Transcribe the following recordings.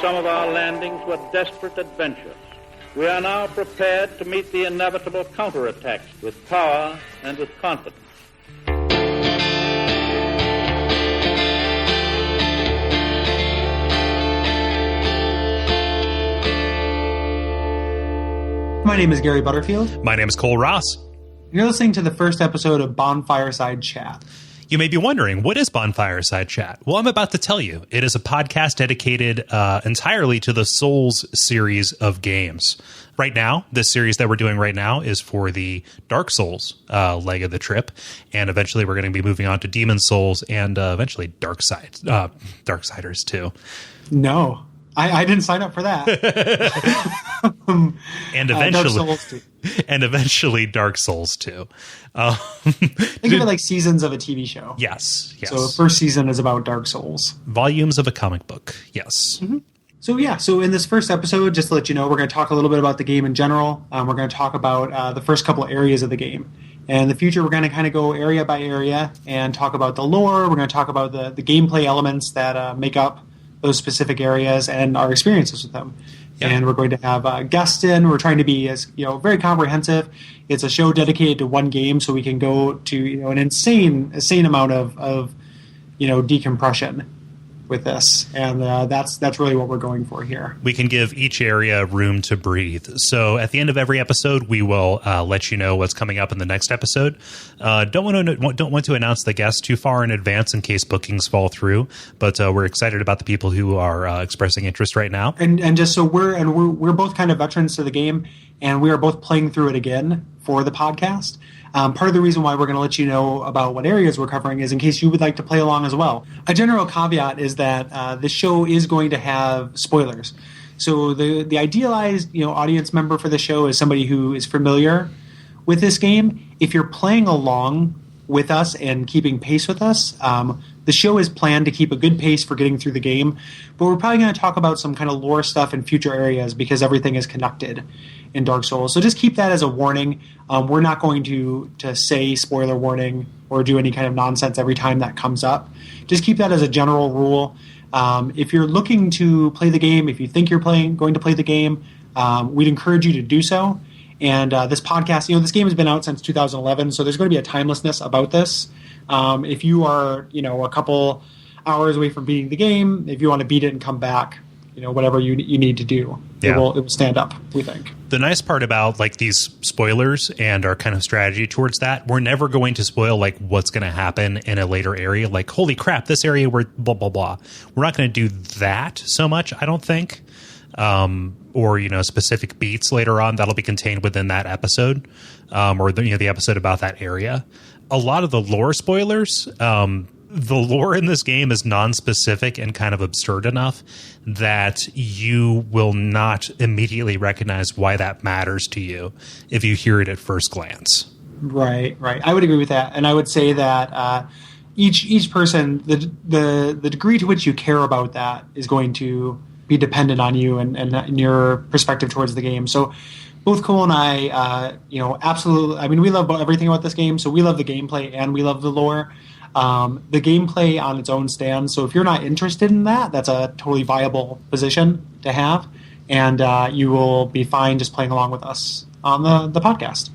some of our landings were desperate adventures. We are now prepared to meet the inevitable counterattacks with power and with confidence. My name is Gary Butterfield. My name is Cole Ross. You're listening to the first episode of Bonfireside Chat. You may be wondering, what is Bonfireside Chat? Well, I'm about to tell you. It is a podcast dedicated entirely to the Souls series of games. Right now, this series that we're doing right now is for the Dark Souls leg of the trip, and eventually we're going to be moving on to Demon Souls and eventually Darksiders too. No. I didn't sign up for that. And eventually Dark Souls 2. Think of it like seasons of a TV show. Yes. So the first season is about Dark Souls. Volumes of a comic book. Yes. Mm-hmm. So in this first episode, just to let you know, we're going to talk a little bit about the game in general. We're going to talk about the first couple areas of the game. And in the future, we're going to kind of go area by area and talk about the lore. We're going to talk about the gameplay elements that make up those specific areas and our experiences with them. Yeah. And we're going to have guests in. We're trying to be as very comprehensive. It's a show dedicated to one game, so we can go to an insane amount of decompression with this, and that's really what we're going for here. We can give each area room to breathe. So at the end of every episode, we will let you know what's coming up in the next episode. Don't want to announce the guests too far in advance in case bookings fall through, but we're excited about the people who are expressing interest right now. And just so we're both kind of veterans to the game, and we are both playing through it again for the podcast. Part of the reason why we're going to let you know about what areas we're covering is in case you would like to play along as well. A general caveat is that this show is going to have spoilers. So the idealized audience member for the show is somebody who is familiar with this game. If you're playing along with us and keeping pace with us, the show is planned to keep a good pace for getting through the game. But we're probably going to talk about some kind of lore stuff in future areas because everything is connected in Dark Souls. So just keep that as a warning. We're not going to say spoiler warning or do any kind of nonsense every time that comes up. Just keep that as a general rule. If you're looking to play the game, if you think you're going to play the game, we'd encourage you to do so. And this podcast, this game has been out since 2011, so there's going to be a timelessness about this. If you are, a couple hours away from beating the game, if you want to beat it and come back, whatever you need to do, it will stand up, we think. The nice part about these spoilers and our kind of strategy towards that, we're never going to spoil what's going to happen in a later area. Holy crap, this area where blah blah blah. We're not going to do that so much, I don't think. Or specific beats later on that'll be contained within that episode, or the episode about that area. A lot of the lore spoilers. The lore in this game is non-specific and kind of absurd enough that you will not immediately recognize why that matters to you if you hear it at first glance. Right. I would agree with that. And I would say that each person, the degree to which you care about that is going to be dependent on you and your perspective towards the game. So both Cole and I, absolutely, I mean, we love everything about this game. So we love the gameplay and we love the lore. The gameplay on its own stands. So if you're not interested in that, that's a totally viable position to have. And you will be fine just playing along with us on the podcast.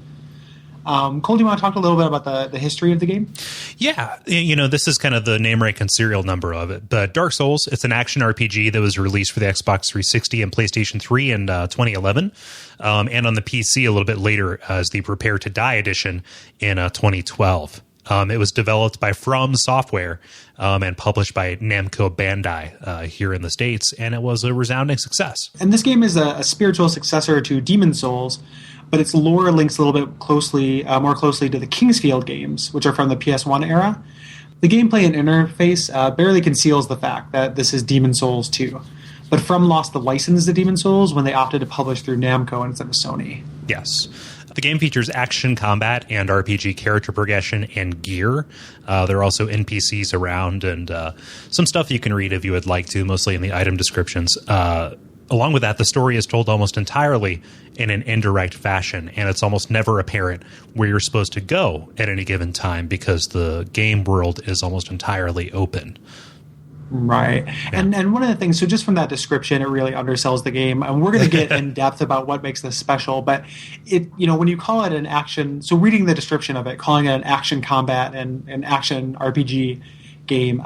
Cole, do you want to talk a little bit about the history of the game? Yeah. This is kind of the name, rank, and serial number of it. But Dark Souls, it's an action RPG that was released for the Xbox 360 and PlayStation 3 in 2011. And on the PC a little bit later as the Prepare to Die edition in 2012. It was developed by From Software and published by Namco Bandai here in the States, and it was a resounding success. And this game is a spiritual successor to Demon Souls, but its lore links a little bit more closely to the Kingsfield games, which are from the PS1 era. The gameplay and interface barely conceals the fact that this is Demon Souls 2. But From lost the license to Demon Souls when they opted to publish through Namco instead of Sony. Yes. The game features action combat and RPG character progression and gear. There are also NPCs around and some stuff you can read if you would like to, mostly in the item descriptions. Along with that, the story is told almost entirely in an indirect fashion, and it's almost never apparent where you're supposed to go at any given time because the game world is almost entirely open. Right. Yeah. And one of the things, so just from that description, it really undersells the game. And we're going to get in depth about what makes this special. But when you call it an action, so reading the description of it, calling it an action combat and an action RPG game,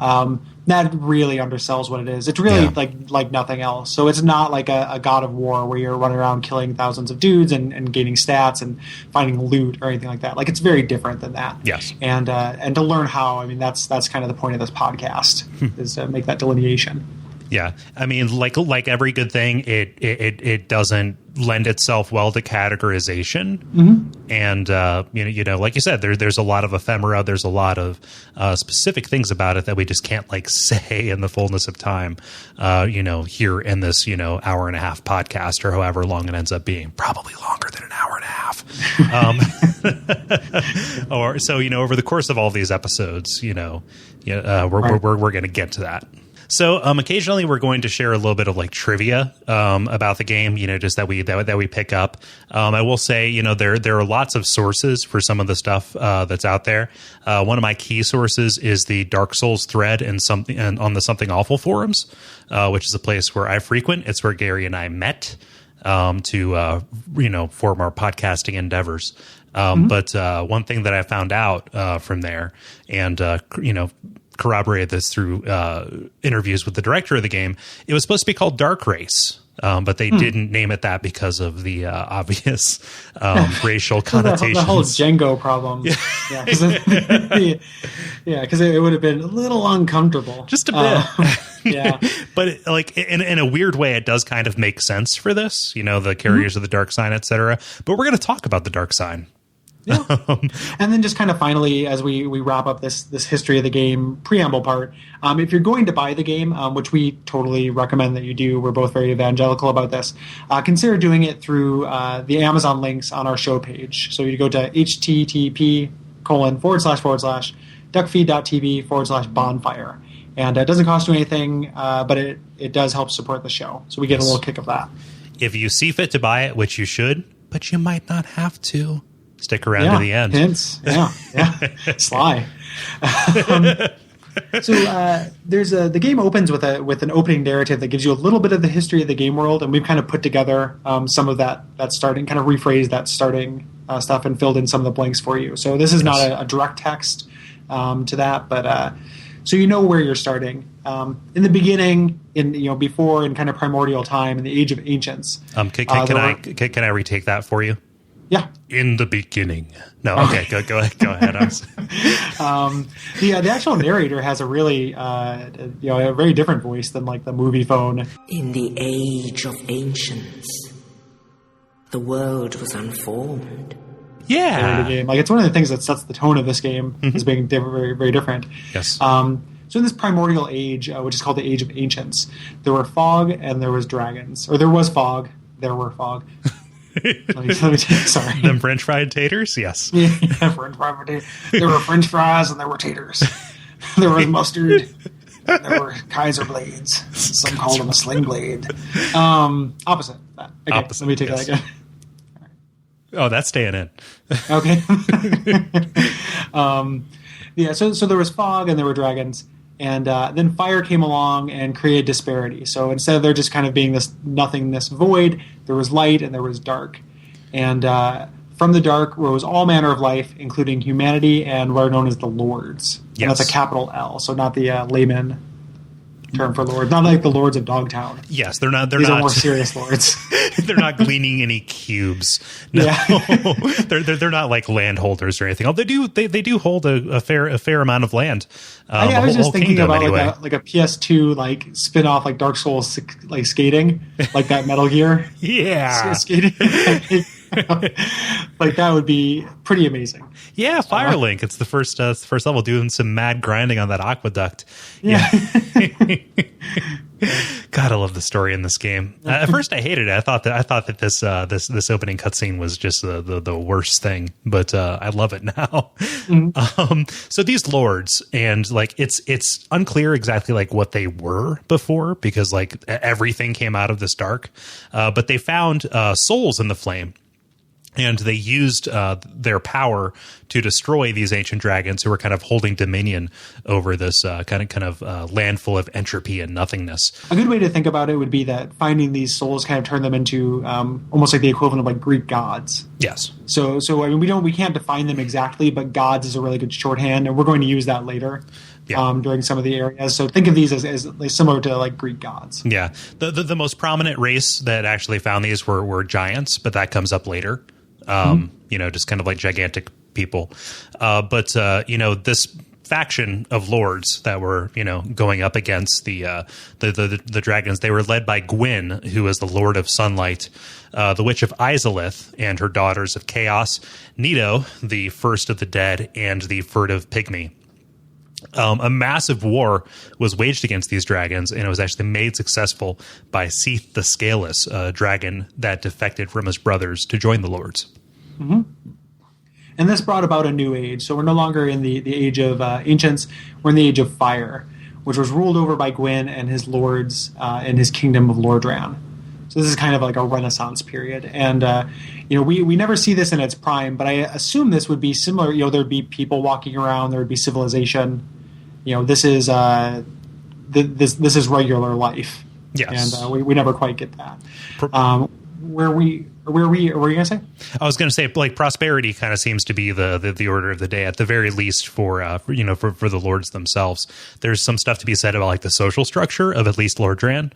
that really undersells what it is. It's really like nothing else. So it's not like a God of War where you're running around killing thousands of dudes and gaining stats and finding loot or anything like that. Like, it's very different than that. Yes. And to learn how, I mean, that's kind of the point of this podcast is to make that delineation. Yeah, I mean, like every good thing, it doesn't lend itself well to categorization, and like you said, there's a lot of ephemera, there's a lot of specific things about it that we just can't like say in the fullness of time, here in this hour and a half podcast or however long it ends up being, probably longer than an hour and a half, or so over the course of all these episodes, we're going to get to that. So occasionally we're going to share a little bit of like trivia about the game, just that we pick up. I will say, there are lots of sources for some of the stuff that's out there. One of my key sources is the Dark Souls thread and on the Something Awful forums, which is a place where I frequent. It's where Gary and I met to form our podcasting endeavors. But one thing that I found out from there, and corroborated this through interviews with the director of the game, it was supposed to be called Dark Race, but they didn't name it that because of the obvious racial connotations. The whole Django problem. Because it would have been a little uncomfortable. Just a bit. Yeah. But like in a weird way, it does kind of make sense for this, the carriers of the dark sign, etc. But we're going to talk about the dark sign. Yeah. And then just kind of finally, as we wrap up this history of the game preamble part, if you're going to buy the game, which we totally recommend that you do, we're both very evangelical about this, consider doing it through the Amazon links on our show page. So you go to http://duckfeed.tv/bonfire. And it doesn't cost you anything, but it does help support the show. So we get a little kick of that. If you see fit to buy it, which you should, but you might not have to. Stick around to the end. Hints. Yeah. Sly. So the game opens with an opening narrative that gives you a little bit of the history of the game world, and we've kind of put together some of that starting, kind of rephrased that starting stuff and filled in some of the blanks for you. So this is not a direct text to that, but so you know where you're starting. In the beginning, before in kind of primordial time, in the Age of Ancients. Can I retake that for you? Yeah. In the beginning. No, okay, go ahead. The actual narrator has a really, a very different voice than like the movie phone. In the Age of Ancients, the world was unformed. Yeah. Game. Like, it's one of the things that sets the tone of this game as being very, very different. Yes. So in this primordial age, which is called the Age of Ancients, there were fog and there was dragons. Or there was fog. There were fog. Sorry. Them French fried taters? Yes. Yeah, French fried taters. There were French fries and there were taters. There was mustard. And there were Kaiser blades. Some called them a sling blade. Opposite. Okay, Opposite, let me take that again. Oh, that's staying in. Okay. So there was fog and there were dragons. And then fire came along and created disparity. So instead of there just kind of being this nothingness void, there was light and there was dark. And from the dark rose all manner of life, including humanity and what are known as the Lords. Yes. And that's a capital L, so not the layman term for lords. Not like the Lords of Dogtown. Yes, they're not. These are more serious lords. They're not gleaning any cubes. No, yeah. they're not like landholders or anything. Oh, they do hold a fair amount of land. I was just thinking kingdom, about anyway. like a PS2 like spin off like Dark Souls like skating, like that Metal Gear. Yeah, skating. Like that would be pretty amazing. Yeah, Firelink. It's the first level, doing some mad grinding on that aqueduct. Yeah. God, I love the story in this game. At first, I hated it. I thought that this opening cutscene was just the worst thing, but I love it now. Mm-hmm. So these lords, and like it's unclear exactly like what they were before, because like everything came out of this dark, but they found souls in the flame. And they used their power to destroy these ancient dragons who were kind of holding dominion over this kind of land full of entropy and nothingness. A good way to think about it would be that finding these souls kind of turn them into almost like the equivalent of like Greek gods. Yes. So I mean, we can't define them exactly, but gods is a really good shorthand, and we're going to use that later. Yeah. During some of the areas. So think of these as similar to like Greek gods. Yeah. The most prominent race that actually found these were giants, but that comes up later. Just kind of like gigantic people. But this faction of lords that were, going up against the dragons, they were led by Gwyn, who is the Lord of Sunlight, the Witch of Izalith and her daughters of Chaos, Nito, the First of the Dead, and the Furtive Pygmy. A massive war was waged against these dragons, and it was actually made successful by Seath the Scaleless, a dragon that defected from his brothers to join the lords. Mm-hmm. And this brought about a new age. So we're no longer in the age of ancients. We're in the age of fire, which was ruled over by Gwyn and his lords in his kingdom of Lordran. So this is kind of like a Renaissance period. And, we never see this in its prime, but I assume this would be similar. There'd be people walking around. There would be civilization. This is this is regular life. Yes. And we never quite get that. Were you going to say? I was going to say, like, prosperity kind of seems to be the order of the day, at the very least for the lords themselves. There's some stuff to be said about like the social structure of at least Lordran.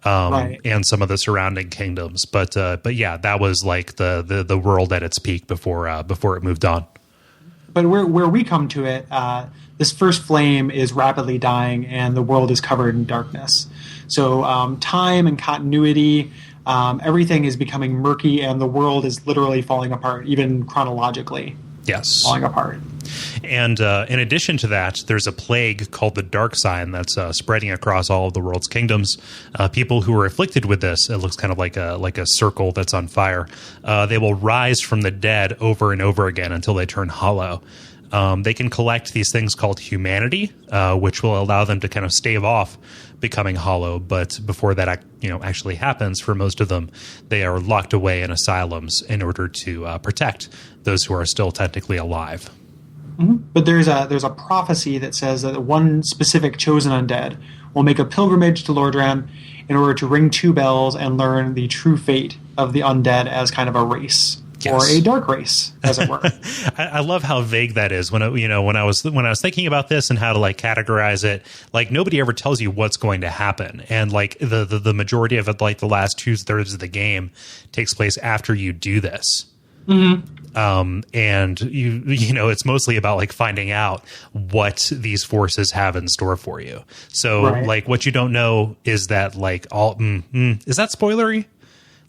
Right. And some of the surrounding kingdoms, but yeah, that was like the world at its peak before it moved on. But where we come to it, this first flame is rapidly dying, and the world is covered in darkness. So time and continuity, everything is becoming murky, and the world is literally falling apart, even chronologically. Yes, falling apart. And in addition to that, there's a plague called the Dark Sign that's spreading across all of the world's kingdoms. People who are afflicted with this, it looks kind of like a circle that's on fire. They will rise from the dead over and over again until they turn hollow. They can collect these things called humanity, which will allow them to kind of stave off becoming hollow. But before that, actually happens, for most of them, they are locked away in asylums in order to protect those who are still technically alive. Mm-hmm. But there's a prophecy that says that one specific chosen undead will make a pilgrimage to Lordran in order to ring two bells and learn the true fate of the undead as kind of a race. Yes. Or a dark race, as it were. I love how vague that is. When I was thinking about this and how to like categorize it, like nobody ever tells you what's going to happen, and like the majority of it, like the last 2/3 of the game, takes place after you do this. Mm-hmm. And it's mostly about like finding out what these forces have in store for you. So like what you don't know is that like is that spoilery?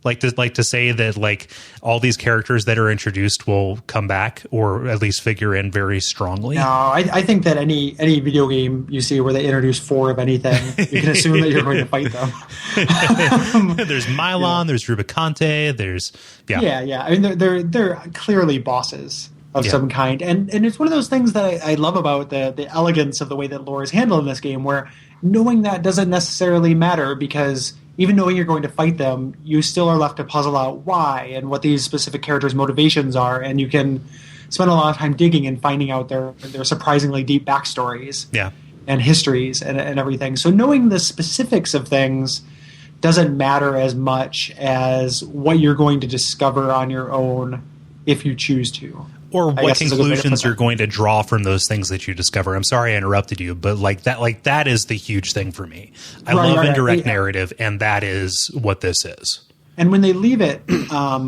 Like to say that like all these characters that are introduced will come back or at least figure in very strongly. No, I think that any video game you see where they introduce 4 of anything, you can assume that you're going to fight them. There's Mylon, there's Rubicante, there's yeah. I mean, they're clearly bosses of some kind, and it's one of those things that I love about the elegance of the way that lore is handled in this game, where knowing that doesn't necessarily matter, because even knowing you're going to fight them, you still are left to puzzle out why and what these specific characters' motivations are, and you can spend a lot of time digging and finding out their surprisingly deep backstories and histories and everything. So knowing the specifics of things doesn't matter as much as what you're going to discover on your own if you choose to. Or what conclusions you're going to draw from those things that you discover. I'm sorry I interrupted you, but that is the huge thing for me. I love indirect narrative, and that is what this is. And when they leave it, a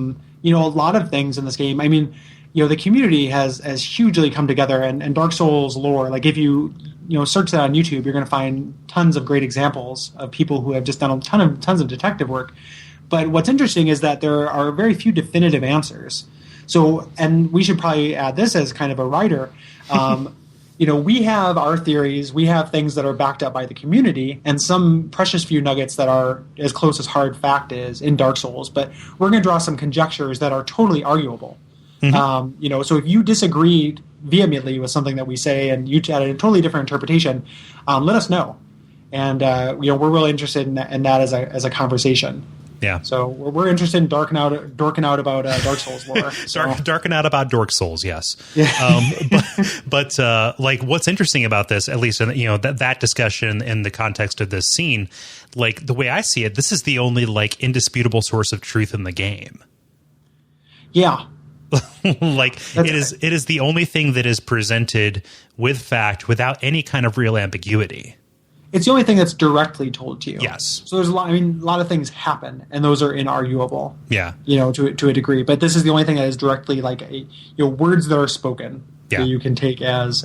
lot of things in this game, I mean, the community has hugely come together, and Dark Souls lore, like if you search that on YouTube, you're going to find tons of great examples of people who have just done tons of detective work. But what's interesting is that there are very few definitive answers. So, and we should probably add this as kind of a writer. We have our theories, we have things that are backed up by the community, and some precious few nuggets that are as close as hard fact is in Dark Souls. But we're going to draw some conjectures that are totally arguable. Mm-hmm. So if you disagree vehemently with something that we say and you had a totally different interpretation, let us know. And we're really interested in that as a conversation. Yeah. So we're interested in dorking out about Dark Souls lore. So. Darken out about Dork Souls, yes. Yeah. But like, what's interesting about this, at least, that discussion in the context of this scene, like the way I see it, this is the only like indisputable source of truth in the game. Yeah. Like it is the only thing that is presented with fact without any kind of real ambiguity. It's the only thing that's directly told to you. Yes. So there's a lot of things happen, and those are inarguable. Yeah. To a degree, but this is the only thing that is directly like words that are spoken Yeah. that you can take as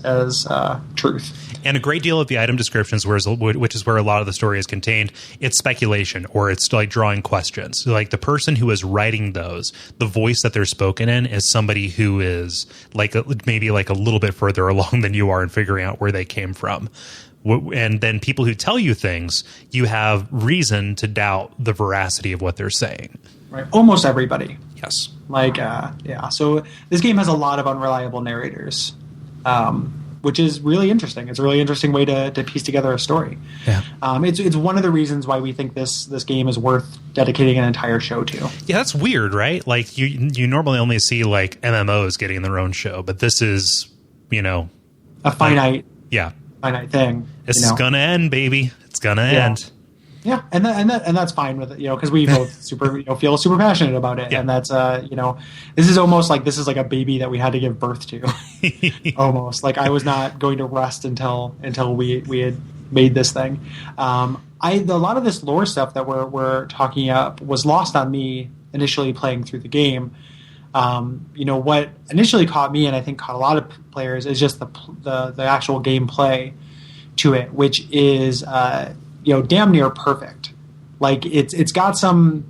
truth. And a great deal of the item descriptions, which is where a lot of the story is contained, it's speculation, or it's like drawing questions. Like the person who is writing those, the voice that they're spoken in is somebody who is like maybe like a little bit further along than you are in figuring out where they came from. And then people who tell you things, you have reason to doubt the veracity of what they're saying. Right. Almost everybody. Yes. Like, So this game has a lot of unreliable narrators, which is really interesting. It's a really interesting way to piece together a story. Yeah. It's one of the reasons why we think this game is worth dedicating an entire show to. Yeah, that's weird, right? Like you normally only see like MMOs getting their own show, but this is, A finite. Finite thing. This is gonna end, baby. It's gonna end. Yeah, and that's fine with it, because we both feel super passionate about it, and that's this is almost like a baby that we had to give birth to, almost like I was not going to rest until we had made this thing. A lot of this lore stuff that we're talking up was lost on me initially playing through the game. What initially caught me, and I think caught a lot of players, is just the actual gameplay to it, which is damn near perfect. Like it's got some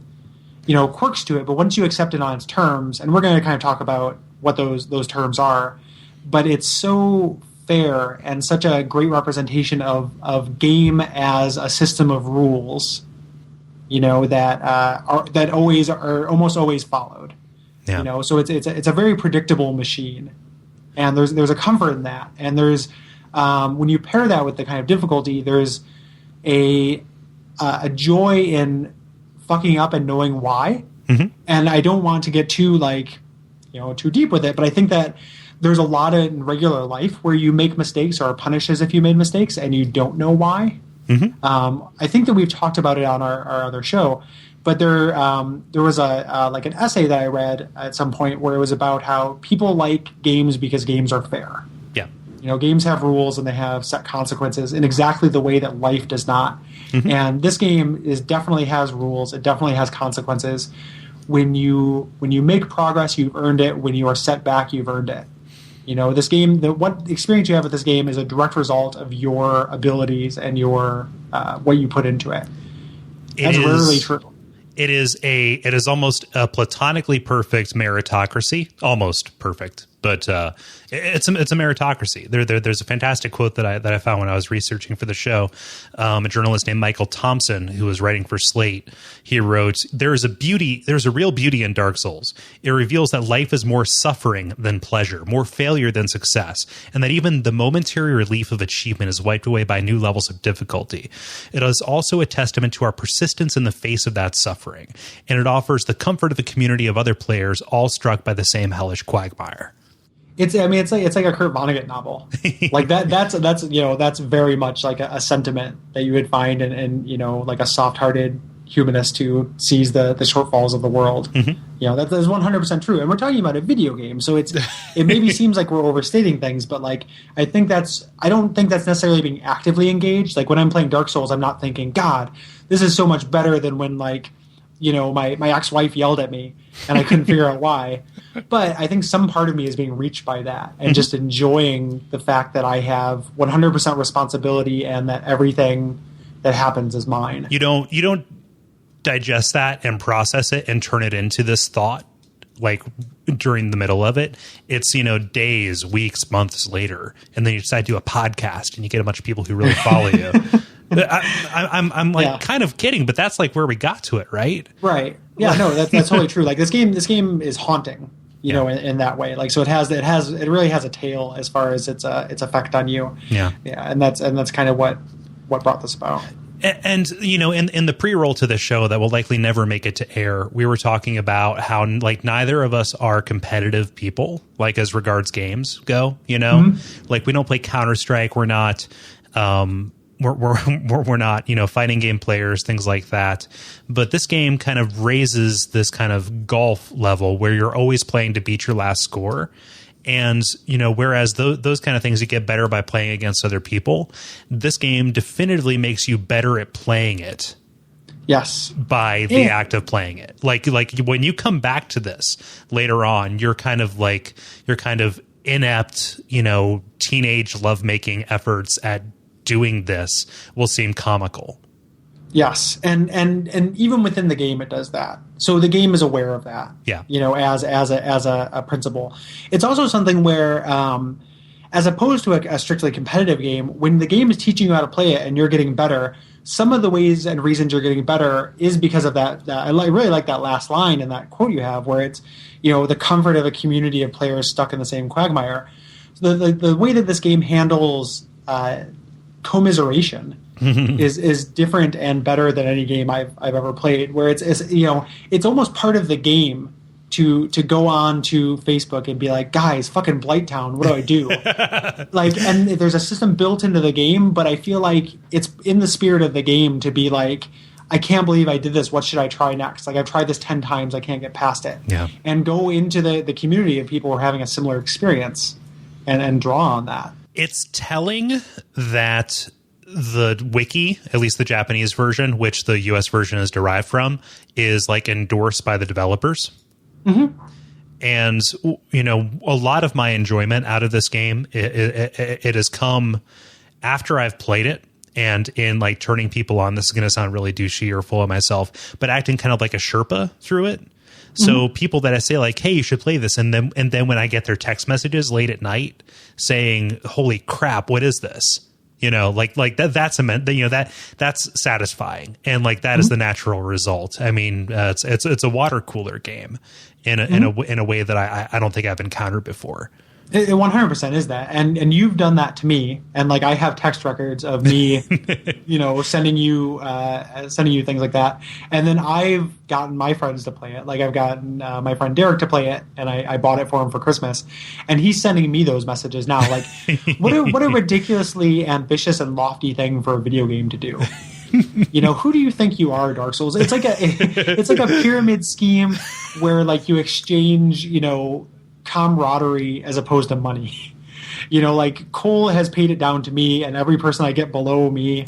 quirks to it, but once you accept it on its terms, and we're going to kind of talk about what those terms are, but it's so fair and such a great representation of game as a system of rules, that always are almost always followed. Yeah. So it's a very predictable machine, and there's a comfort in that. And there's when you pair that with the kind of difficulty, there's a joy in fucking up and knowing why. Mm-hmm. And I don't want to get too too deep with it, but I think that there's a lot in regular life where you make mistakes or are punished as if you made mistakes and you don't know why. Mm-hmm. I think that we've talked about it on our other show. But there was an essay that I read at some point where it was about how people like games because games are fair. Yeah. Games have rules and they have set consequences in exactly the way that life does not. Mm-hmm. And this game definitely has rules. It definitely has consequences. When you make progress, you've earned it. When you are set back, you've earned it. This game, what experience you have with this game is a direct result of your abilities and your what you put into it. That's rarely true. It is almost a platonically perfect meritocracy, almost perfect, but it's a meritocracy. There's a fantastic quote that I found when I was researching for the show. A journalist named Michael Thompson, who was writing for Slate, he wrote, there's a real beauty in Dark Souls. It reveals that life is more suffering than pleasure, more failure than success, and that even the momentary relief of achievement is wiped away by new levels of difficulty. It is also a testament to our persistence in the face of that suffering, and it offers the comfort of a community of other players all struck by the same hellish quagmire. It's like a Kurt Vonnegut novel. Like that's very much like a sentiment that you would find in like a soft-hearted humanist who sees the shortfalls of the world. Mm-hmm. That is 100% true. And we're talking about a video game, so it maybe seems like we're overstating things, but like I don't think that's necessarily being actively engaged. Like when I'm playing Dark Souls, I'm not thinking, God, this is so much better than when like my ex-wife yelled at me and I couldn't figure out why. But I think some part of me is being reached by that and just enjoying the fact that I have 100% responsibility and that everything that happens is mine. You don't digest that and process it and turn it into this thought like during the middle of it. It's, days, weeks, months later, and then you decide to do a podcast and you get a bunch of people who really follow you. I'm kind of kidding, but that's like where we got to it, right? Right. Yeah, no, that's totally true. Like this game is haunting, in that way. Like, so it really has a tail as far as its effect on you. Yeah. Yeah. And that's kind of what brought this about. And in the pre-roll to the show that will likely never make it to air, we were talking about how like neither of us are competitive people, like as regards games go. Like we don't play Counter-Strike. We're not. We're not, fighting game players, things like that. But this game kind of raises this kind of golf level where you're always playing to beat your last score. And, whereas those kind of things you get better by playing against other people, this game definitively makes you better at playing it. Yes. By the act of playing it. Like when you come back to this later on, you're kind of inept, teenage lovemaking efforts at doing this will seem comical. Yes, and even within the game, it does that. So the game is aware of that. Yeah, as a principle. It's also something where, as opposed to a strictly competitive game, when the game is teaching you how to play it and you're getting better, some of the ways and reasons you're getting better is because of that. I really like that last line in that quote you have, where it's the comfort of a community of players stuck in the same quagmire. So the way that this game handles commiseration is different and better than any game I've ever played, where it's almost part of the game to go on to Facebook and be like, guys, fucking Blighttown, what do I do? And there's a system built into the game, but I feel like it's in the spirit of the game to be like, I can't believe I did this. What should I try next? Like, I've tried this 10 times. I can't get past it. Yeah. And go into the community of people who are having a similar experience and draw on that. It's telling that the wiki, at least the Japanese version, which the US version is derived from, is like endorsed by the developers. Mm-hmm. And, a lot of my enjoyment out of this game, it has come after I've played it. And in like turning people on, this is going to sound really douchey or full of myself, but acting kind of like a Sherpa through it. So people that I say like, hey, you should play this. And then when I get their text messages late at night saying, holy crap, what is this? That's satisfying. And like, that is the natural result. I mean, it's a water cooler game in a way that I don't think I've encountered before. It 100% is that, and you've done that to me, and like I have text records of me, sending you things like that, and then I've gotten my friends to play it. Like I've gotten my friend Derek to play it, and I bought it for him for Christmas, and he's sending me those messages now. Like, what a ridiculously ambitious and lofty thing for a video game to do. Who do you think you are, Dark Souls? It's like a pyramid scheme where like you exchange, camaraderie as opposed to money. Like Cole has paid it down to me, and every person I get below me,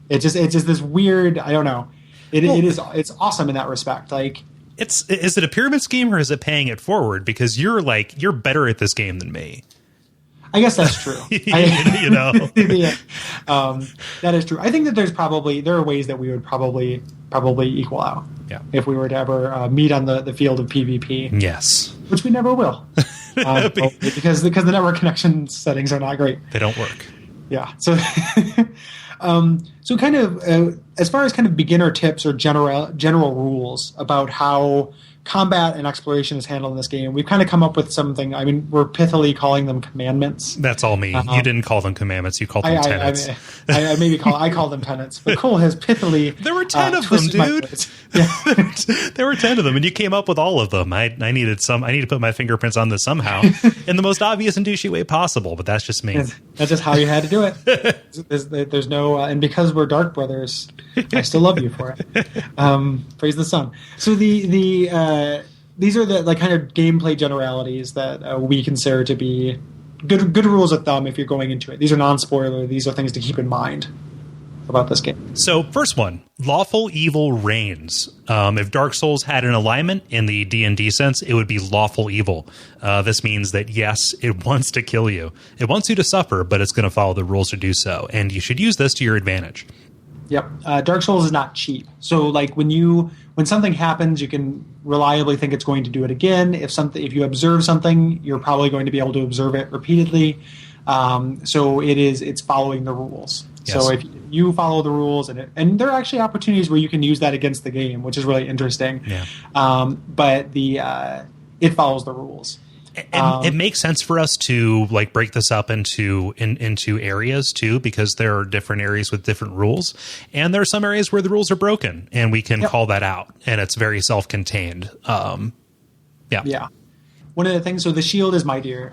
it's just this weird, I don't know. It's awesome in that respect. Like, is it a pyramid scheme or is it paying it forward? Because you're better at this game than me. I guess that's true. Yeah, that is true. I think that there are ways that we would probably equal out. Yeah. If we were to ever meet on the field of PvP. Yes. Which we never will. Because the network connection settings are not great. They don't work. Yeah. So so kind of as far as kind of beginner tips or general rules about how combat and exploration is handled in this game, we've kind of come up with something. I mean, we're pithily calling them commandments. That's all me. You didn't call them commandments. You called them tennets. I call them tennets. But Cole has pithily. There were 10 of them, dude. Yeah. There were 10 of them, and you came up with all of them. I need to put my fingerprints on this somehow in the most obvious and douchey way possible. But that's just me. That's just how you had to do it. There's no, and because we're Dark Brothers, I still love you for it. Praise the sun. So these are the kind of gameplay generalities that we consider to be good rules of thumb if you're going into it. These are non-spoiler. These are things to keep in mind about this game. So first one, lawful evil reigns. If Dark Souls had an alignment in the D&D sense, it would be lawful evil. This means that, yes, it wants to kill you. It wants you to suffer, but it's going to follow the rules to do so. And you should use this to your advantage. Yep. Dark Souls is not cheap. So like when something happens, you can reliably think it's going to do it again. If you observe something, you're probably going to be able to observe it repeatedly. So it's following the rules. Yes. So if you follow the rules, and there are actually opportunities where you can use that against the game, which is really interesting. Yeah. But it follows the rules. And it makes sense for us to like break this up into areas too, because there are different areas with different rules, and there are some areas where the rules are broken, and we can call that out, and it's very self-contained. Yeah. One of the things, so the shield is mightier.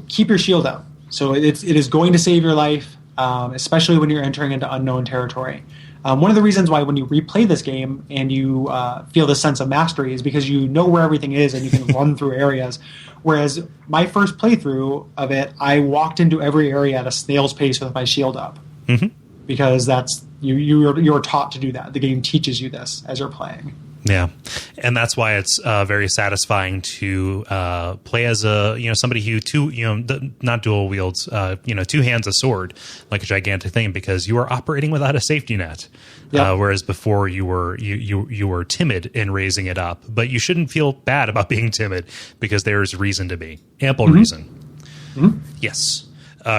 Keep your shield up. So it is going to save your life, especially when you're entering into unknown territory. One of the reasons why when you replay this game and you feel this sense of mastery is because you know where everything is and you can run through areas. Whereas my first playthrough of it, I walked into every area at a snail's pace with my shield up. Mm-hmm. Because that's you're taught to do that. The game teaches you this as you're playing. Yeah, and that's why it's very satisfying to play as somebody who not dual wields two hands a sword like a gigantic thing, because you are operating without a safety net. Yep. Whereas before you were timid in raising it up, but you shouldn't feel bad about being timid because there's reason to be, ample reason. Mm-hmm. Yes.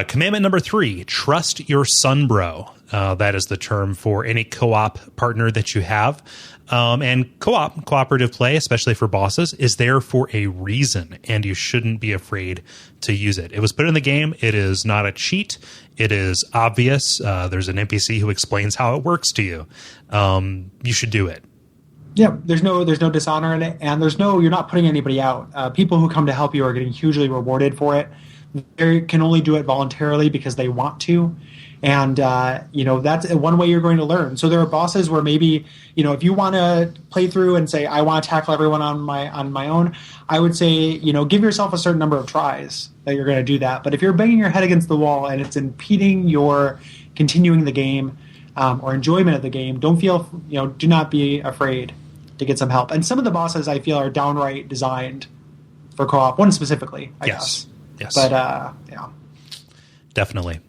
Commandment number 3: trust your sunbro. That is the term for any co-op partner that you have. And cooperative play, especially for bosses, is there for a reason, and you shouldn't be afraid to use it. It was put in the game. It is not a cheat. It is obvious. There's an NPC who explains how it works to you. You should do it. Yeah, there's no dishonor in it, and you're not putting anybody out. People who come to help you are getting hugely rewarded for it. They can only do it voluntarily because they want to. And, that's one way you're going to learn. So there are bosses where maybe, if you want to play through and say, I want to tackle everyone on my own, I would say, give yourself a certain number of tries that you're going to do that. But if you're banging your head against the wall and it's impeding your continuing the game or enjoyment of the game, do not be afraid to get some help. And some of the bosses I feel are downright designed for co-op, one specifically, I guess. Yes. But, yeah. Definitely.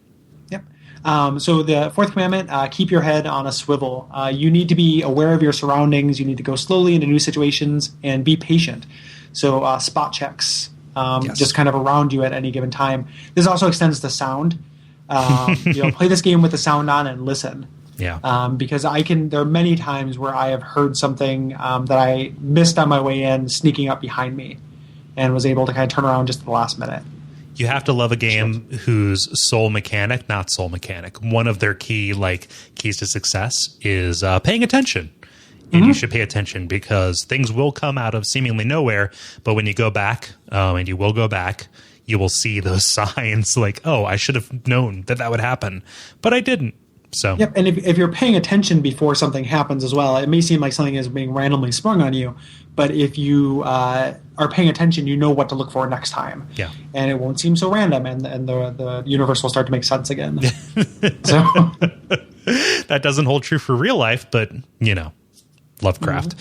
So the 4th commandment, keep your head on a swivel. You need to be aware of your surroundings. You need to go slowly into new situations and be patient. So spot checks just kind of around you at any given time. This also extends to sound. Play this game with the sound on and listen. Yeah. Because there are many times where I have heard something that I missed on my way in sneaking up behind me and was able to kind of turn around just at the last minute. You have to love a game whose not sole mechanic. One of their keys to success is paying attention. And you should pay attention because things will come out of seemingly nowhere. But when you go back, and you will go back, you will see those signs like, oh, I should have known that would happen, but I didn't. So, yep. And if you're paying attention before something happens as well, it may seem like something is being randomly sprung on you. But if you are paying attention, you know what to look for next time. Yeah. And it won't seem so random, and the universe will start to make sense again. So that doesn't hold true for real life, but, Lovecraft.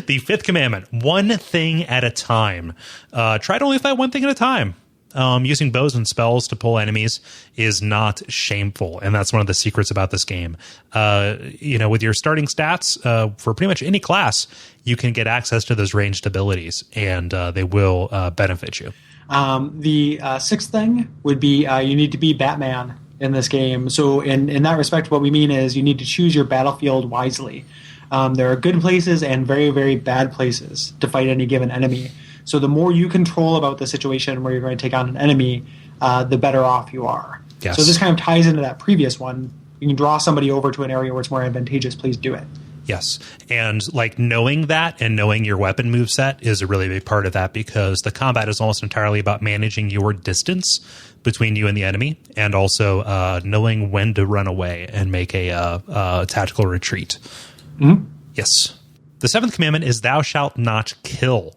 The 5th commandment, one thing at a time. Try to only fight one thing at a time. Using bows and spells to pull enemies is not shameful, and that's one of the secrets about this game. With your starting stats for pretty much any class, you can get access to those ranged abilities, and they will benefit you. The 6th thing would be you need to be Batman in this game. So in that respect, what we mean is you need to choose your battlefield wisely. There are good places and very, very bad places to fight any given enemy. So the more you control about the situation where you're going to take on an enemy, the better off you are. Yes. So this kind of ties into that previous one. You can draw somebody over to an area where it's more advantageous. Please do it. Yes. And knowing that and knowing your weapon moveset is a really big part of that, because the combat is almost entirely about managing your distance between you and the enemy, and also knowing when to run away and make a tactical retreat. Mm-hmm. Yes. The 7th commandment is thou shalt not kill.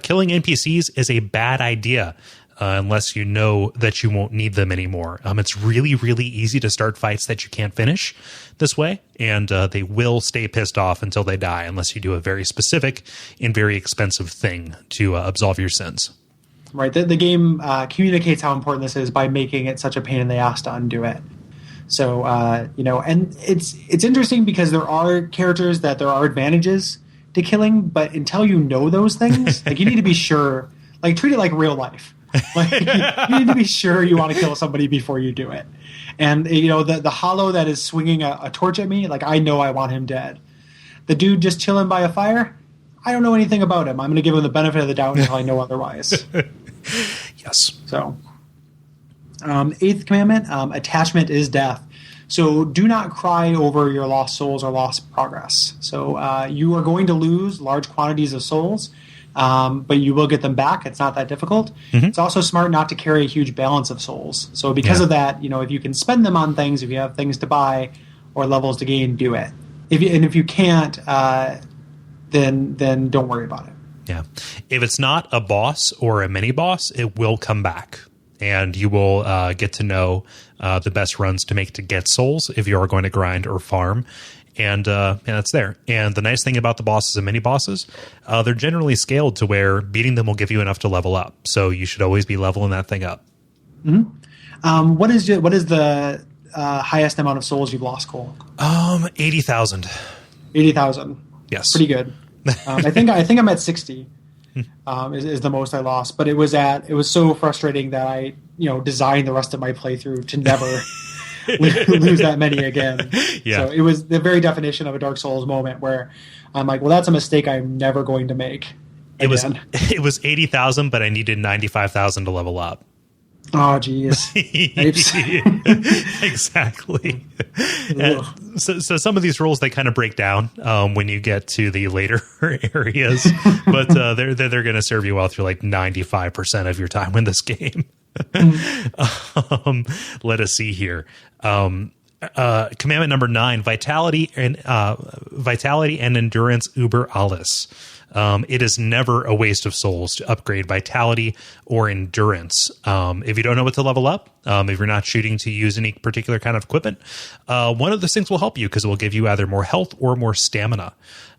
Killing NPCs is a bad idea unless you know that you won't need them anymore. It's really, really easy to start fights that you can't finish this way, and they will stay pissed off until they die unless you do a very specific and very expensive thing to absolve your sins. Right. The game communicates how important this is by making it such a pain in the ass to undo it. So, and it's interesting because there are characters that there are advantages to killing, but until you know those things, you need to be sure, treat it like real life. You need to be sure you want to kill somebody before you do it. And, the hollow that is swinging a torch at me, I know I want him dead. The dude just chilling by a fire, I don't know anything about him. I'm going to give him the benefit of the doubt until I know otherwise. Yes. So, eighth commandment, attachment is death. So do not cry over your lost souls or lost progress. So you are going to lose large quantities of souls, but you will get them back. It's not that difficult. Mm-hmm. It's also smart not to carry a huge balance of souls. So because of that, if you can spend them on things, if you have things to buy or levels to gain, do it. If you can't, then don't worry about it. Yeah. If it's not a boss or a mini boss, it will come back. And you will get to know the best runs to make to get souls if you are going to grind or farm. And that's there. And the nice thing about the bosses and mini bosses, they're generally scaled to where beating them will give you enough to level up. So you should always be leveling that thing up. Mm-hmm. What is the highest amount of souls you've lost, Cole? 80,000. 80,000. Yes. Pretty good. I think I'm at 60. Is the most I lost, but it was so frustrating that I designed the rest of my playthrough to never lose that many again. Yeah. So it was the very definition of a Dark Souls moment where I'm like, well, that's a mistake I'm never going to make again. It was 80,000, but I needed 95,000 to level up. Oh, geez. Exactly. So some of these rules, they kind of break down when you get to the later areas, but they're going to serve you well through like 95% of your time in this game. Let us see here. Commandment number 9, vitality and endurance uber alles. It is never a waste of souls to upgrade vitality or endurance. If you don't know what to level up, if you're not shooting to use any particular kind of equipment, one of those things will help you because it will give you either more health or more stamina.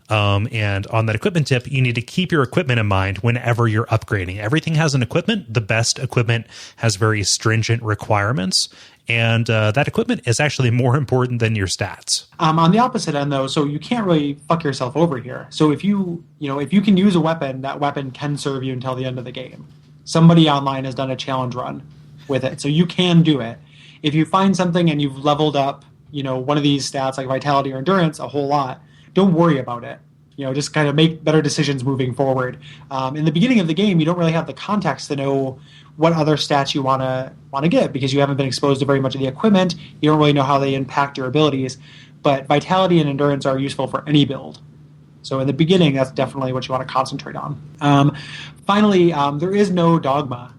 And on that equipment tip, you need to keep your equipment in mind whenever you're upgrading. Everything has an equipment. The best equipment has very stringent requirements. And that equipment is actually more important than your stats. On the opposite end, though, so you can't really fuck yourself over here. So if you can use a weapon, that weapon can serve you until the end of the game. Somebody online has done a challenge run with it, so you can do it. If you find something and you've leveled up, one of these stats like vitality or endurance a whole lot, don't worry about it. Just kind of make better decisions moving forward. In the beginning of the game, you don't really have the context to know what other stats you want to get because you haven't been exposed to very much of the equipment. You don't really know how they impact your abilities. But vitality and endurance are useful for any build. So in the beginning, that's definitely what you want to concentrate on. Finally, there is no dogma.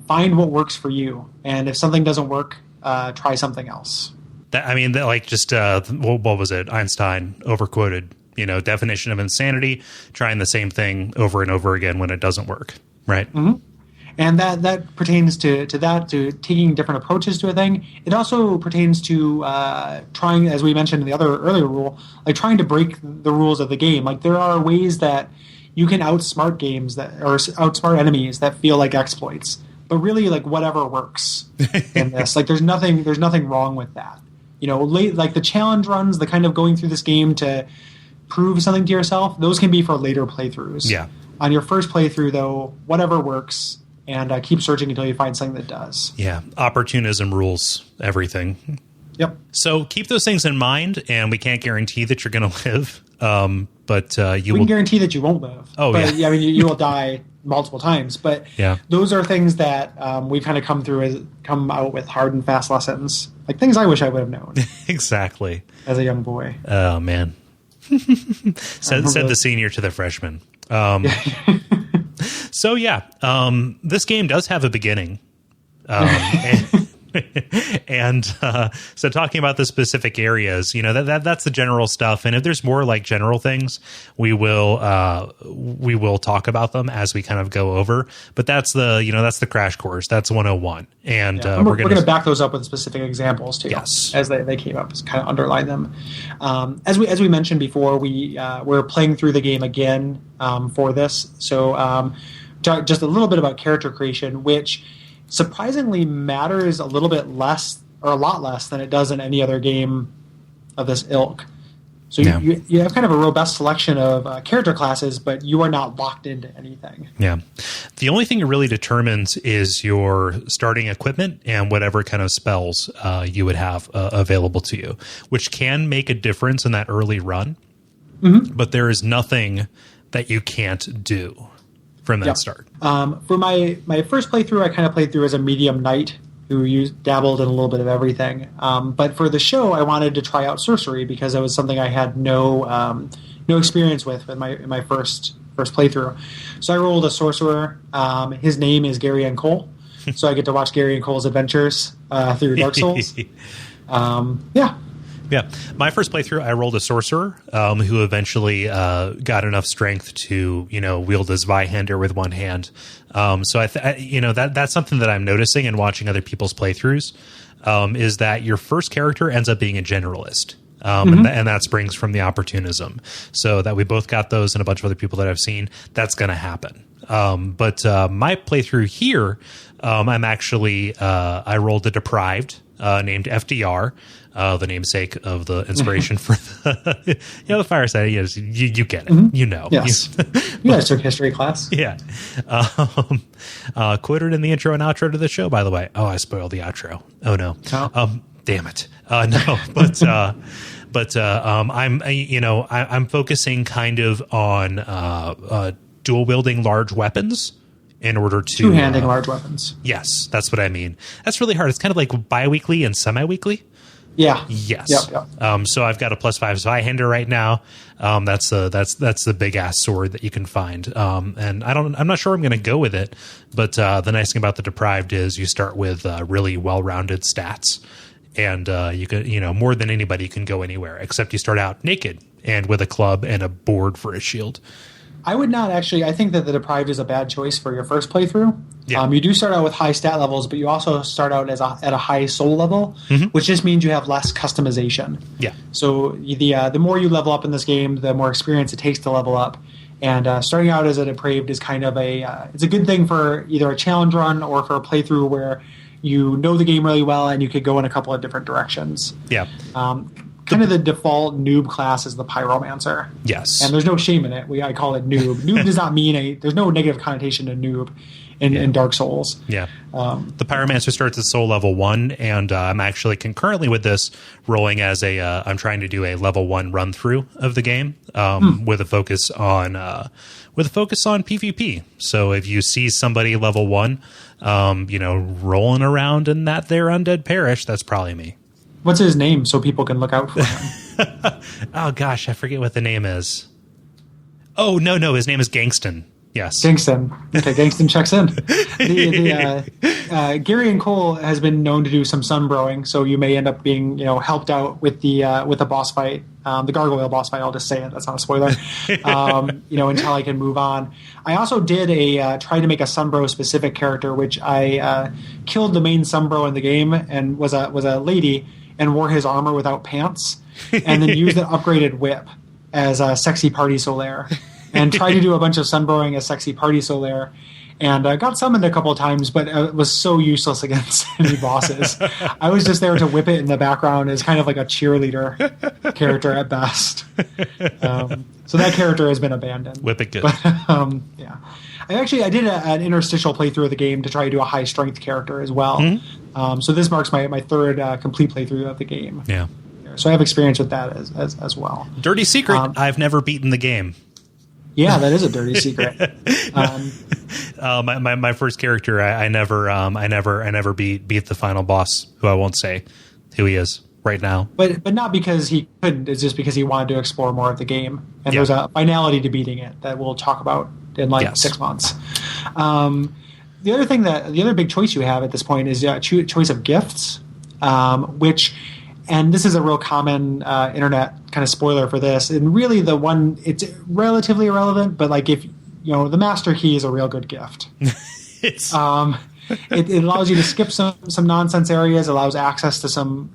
Find what works for you. And if something doesn't work, try something else. What was it? Einstein overquoted. Definition of insanity, trying the same thing over and over again when it doesn't work, right? Mm-hmm. And that pertains to taking different approaches to a thing. It also pertains to trying, as we mentioned in the earlier rule, like trying to break the rules of the game. Like there are ways that you can outsmart outsmart enemies that feel like exploits, but really like whatever works in this. Like there's nothing wrong with that. Like the challenge runs, the kind of going through this game to prove something to yourself, those can be for later playthroughs. Yeah. On your first playthrough, though, whatever works, and keep searching until you find something that does. Yeah. Opportunism rules everything. Yep. So keep those things in mind, and we can't guarantee that you're going to live, but we can guarantee that you won't live. Oh, but, yeah. I mean, you will die multiple times, but those are things that we've kind of come out with hard and fast lessons, like things I wish I would have known. Exactly. As a young boy. Oh, man. said the senior to the freshman. So this game does have a beginning, and so talking about the specific areas, that's the general stuff. And if there's more like general things, we will talk about them as we kind of go over. But that's the crash course. That's 101, and we're going to back those up with specific examples too. Yes, as they came up, just kind of underline them. As we mentioned before, we're playing through the game again for this. So just a little bit about character creation, which surprisingly matters a little bit less, or a lot less, than it does in any other game of this ilk. So you have kind of a robust selection of character classes, but you are not locked into anything. Yeah. The only thing it really determines is your starting equipment and whatever kind of spells you would have available to you, which can make a difference in that early run. Mm-hmm. But there is nothing that you can't do from that start. For my first playthrough, I kind of played through as a medium knight who dabbled in a little bit of everything. But for the show, I wanted to try out sorcery because it was something I had no experience with in my first playthrough. So I rolled a sorcerer. His name is Gary and Cole, so I get to watch Gary and Cole's adventures through Dark Souls. Yeah, my first playthrough, I rolled a sorcerer who eventually got enough strength to, wield his Zweihander with one hand. So that's something that I'm noticing and watching other people's playthroughs is that your first character ends up being a generalist. And that springs from the opportunism. So that we both got those and a bunch of other people that I've seen, that's going to happen. But my playthrough here, I'm actually, I rolled a deprived named FDR. The namesake of the inspiration for the, the fireside. Yes, you get it. Yes. You guys took history class. Yeah. Quoted in the intro and outro to the show, by the way. Oh, I spoiled the outro. Oh no. Damn it. No, but I'm focusing kind of on dual wielding large weapons in order to two-handing large weapons. Yes, that's what I mean. That's really hard. It's kind of like bi-weekly and semi-weekly. Yeah. Yes. Yep. So I've got a +5 Zweihander right now. That's the big ass sword that you can find. And I'm not sure I'm going to go with it, but the nice thing about the deprived is you start with really well-rounded stats, and you can more than anybody can go anywhere except you start out naked and with a club and a board for a shield. I would not actually. I think that the deprived is a bad choice for your first playthrough. Yeah. You do start out with high stat levels, but you also start out at a high soul level, which just means you have less customization. Yeah. So the more you level up in this game, the more experience it takes to level up. And starting out as a depraved is kind of it's a good thing for either a challenge run or for a playthrough where you know the game really well and you could go in a couple of different directions. Yeah. Kind of the default noob class is the pyromancer. Yes. And there's no shame in it. I call it noob. Noob does not mean there's no negative connotation to noob in Dark Souls. Yeah. The pyromancer starts at soul level 1, and I'm actually concurrently with this rolling as I'm trying to do a level 1 run through of the game with a focus on PvP. So if you see somebody level 1, rolling around in that there undead parish, that's probably me. What's his name so people can look out for him? Oh, gosh, I forget what the name is. Oh, no, his name is Gangston. Yes. Gangston. Okay, Gangston checks in. Gary and Cole has been known to do some sunbrowing, so you may end up being helped out with the boss fight, the gargoyle boss fight. I'll just say it. That's not a spoiler. Until I can move on. I also did try to make a sunbrow specific character, which I killed the main sunbrow in the game and was a lady and wore his armor without pants, and then used an upgraded whip as a sexy party solaire, and tried to do a bunch of sunbrowing as sexy party solaire, and got summoned a couple of times, but it was so useless against any bosses. I was just there to whip it in the background as kind of like a cheerleader character at best. So that character has been abandoned. Whip it good. But, yeah. I did an interstitial playthrough of the game to try to do a high strength character as well. Mm-hmm. So this marks my third complete playthrough of the game. Yeah. So I have experience with that as well. Dirty secret: I've never beaten the game. Yeah, that is a dirty secret. My first character, I never beat the final boss, who I won't say who he is right now. But not because he couldn't. It's just because he wanted to explore more of the game, and there's a finality to beating it that we'll talk about in 6 months. The other big choice you have at this point is choice of gifts, which. And this is a real common internet kind of spoiler for this. And really it's relatively irrelevant, but like if, the master key is a real good gift. It allows you to skip some nonsense areas, allows access to some,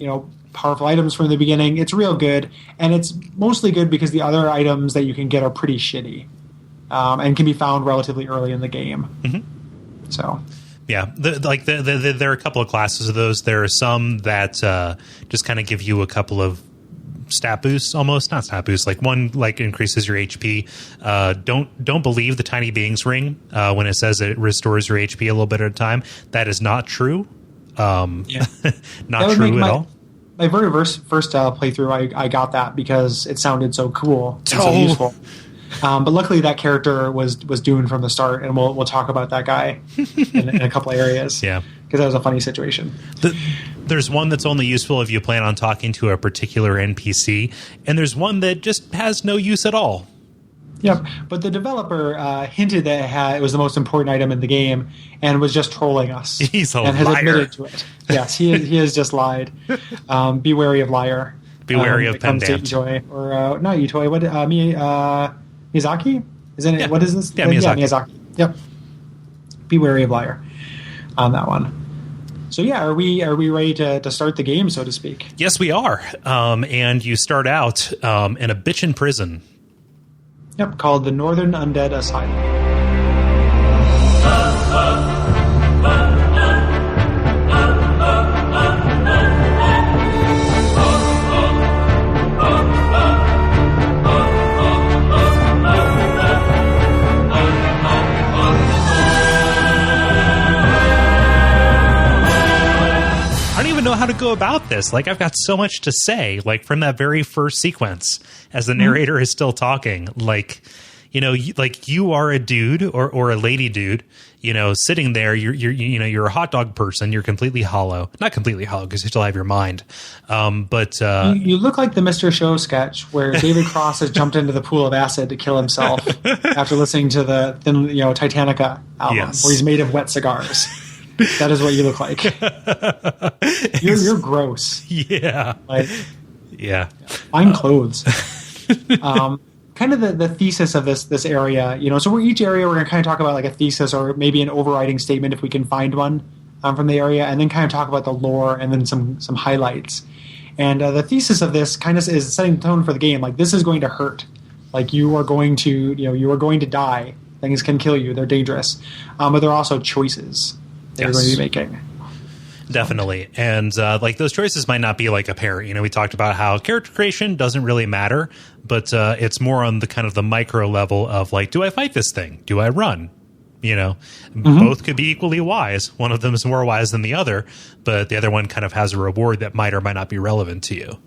powerful items from the beginning. It's real good. And it's mostly good because the other items that you can get are pretty shitty and can be found relatively early in the game. Mm-hmm. So... Yeah, there are a couple of classes of those. There are some that just kind of give you a couple of stat boosts, almost not stat boosts. Like one increases your HP. Don't believe the Tiny Beings ring when it says it restores your HP a little bit at a time. That is not true. Not true at all. My very first playthrough, I got that because it sounded so cool and so useful. But luckily, that character was doomed from the start, and we'll talk about that guy in a couple of areas. Yeah, because that was a funny situation. There's one that's only useful if you plan on talking to a particular NPC, and there's one that just has no use at all. Yep, but the developer hinted that it was the most important item in the game and was just trolling us. He's a and liar. has admitted to it. Yes, he has just lied. Be wary of liar. Be wary of Pendant. Utoi, or not Utoi. What Miyazaki? Isn't it? Yeah. What is this? Yeah, Miyazaki. Miyazaki. Yep. Be wary of liar on that one. So yeah, are we ready to start the game, so to speak? Yes, we are. And you start out in a bitchin' prison. Yep, called the Northern Undead Asylum. I don't even know how to go about this. Like, I've got so much to say, like, from that very first sequence as the narrator is still talking. Like, you know, you are a dude or a lady dude, you know, sitting there. You're a hot dog person. You're completely hollow. Not completely hollow because you still have your mind. But you look like the Mr. Show sketch where David Cross has jumped into the pool of acid to kill himself after listening to the Titanica album, Yes. where he's made of wet cigars. That is what you look like. You're gross. Yeah. Like, Yeah. fine clothes. Kind of the thesis of this area, you know. So each area we're going to kind of talk about like a thesis or maybe an overriding statement if we can find one from the area, and then kind of talk about the lore and then some highlights. And the thesis of this kind of is setting the tone for the game. Like, this is going to hurt. Like, you are going to die. Things can kill you. They're dangerous, but they're also choices that you're going to be making. Definitely. And like, those choices might not be like apparent. You know, we talked about how character creation doesn't really matter, but it's more on the kind of the micro level of like, do I fight this thing? Do I run? You know, both could be equally wise. One of them is more wise than the other, but the other one kind of has a reward that might or might not be relevant to you.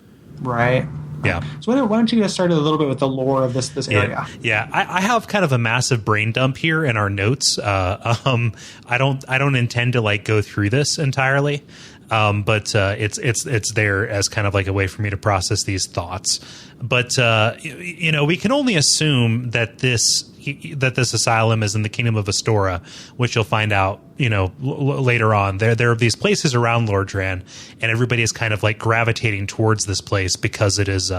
Right. Yeah. So why don't you get started a little bit with the lore of this area? Yeah. I have kind of a massive brain dump here in our notes. I don't intend to like go through this entirely, but it's there as kind of like a way for me to process these thoughts. But you know, we can only assume that this asylum is in the kingdom of Astora, which you'll find out, you know, later on. There are these places around Lordran, and everybody is kind of like gravitating towards this place because it is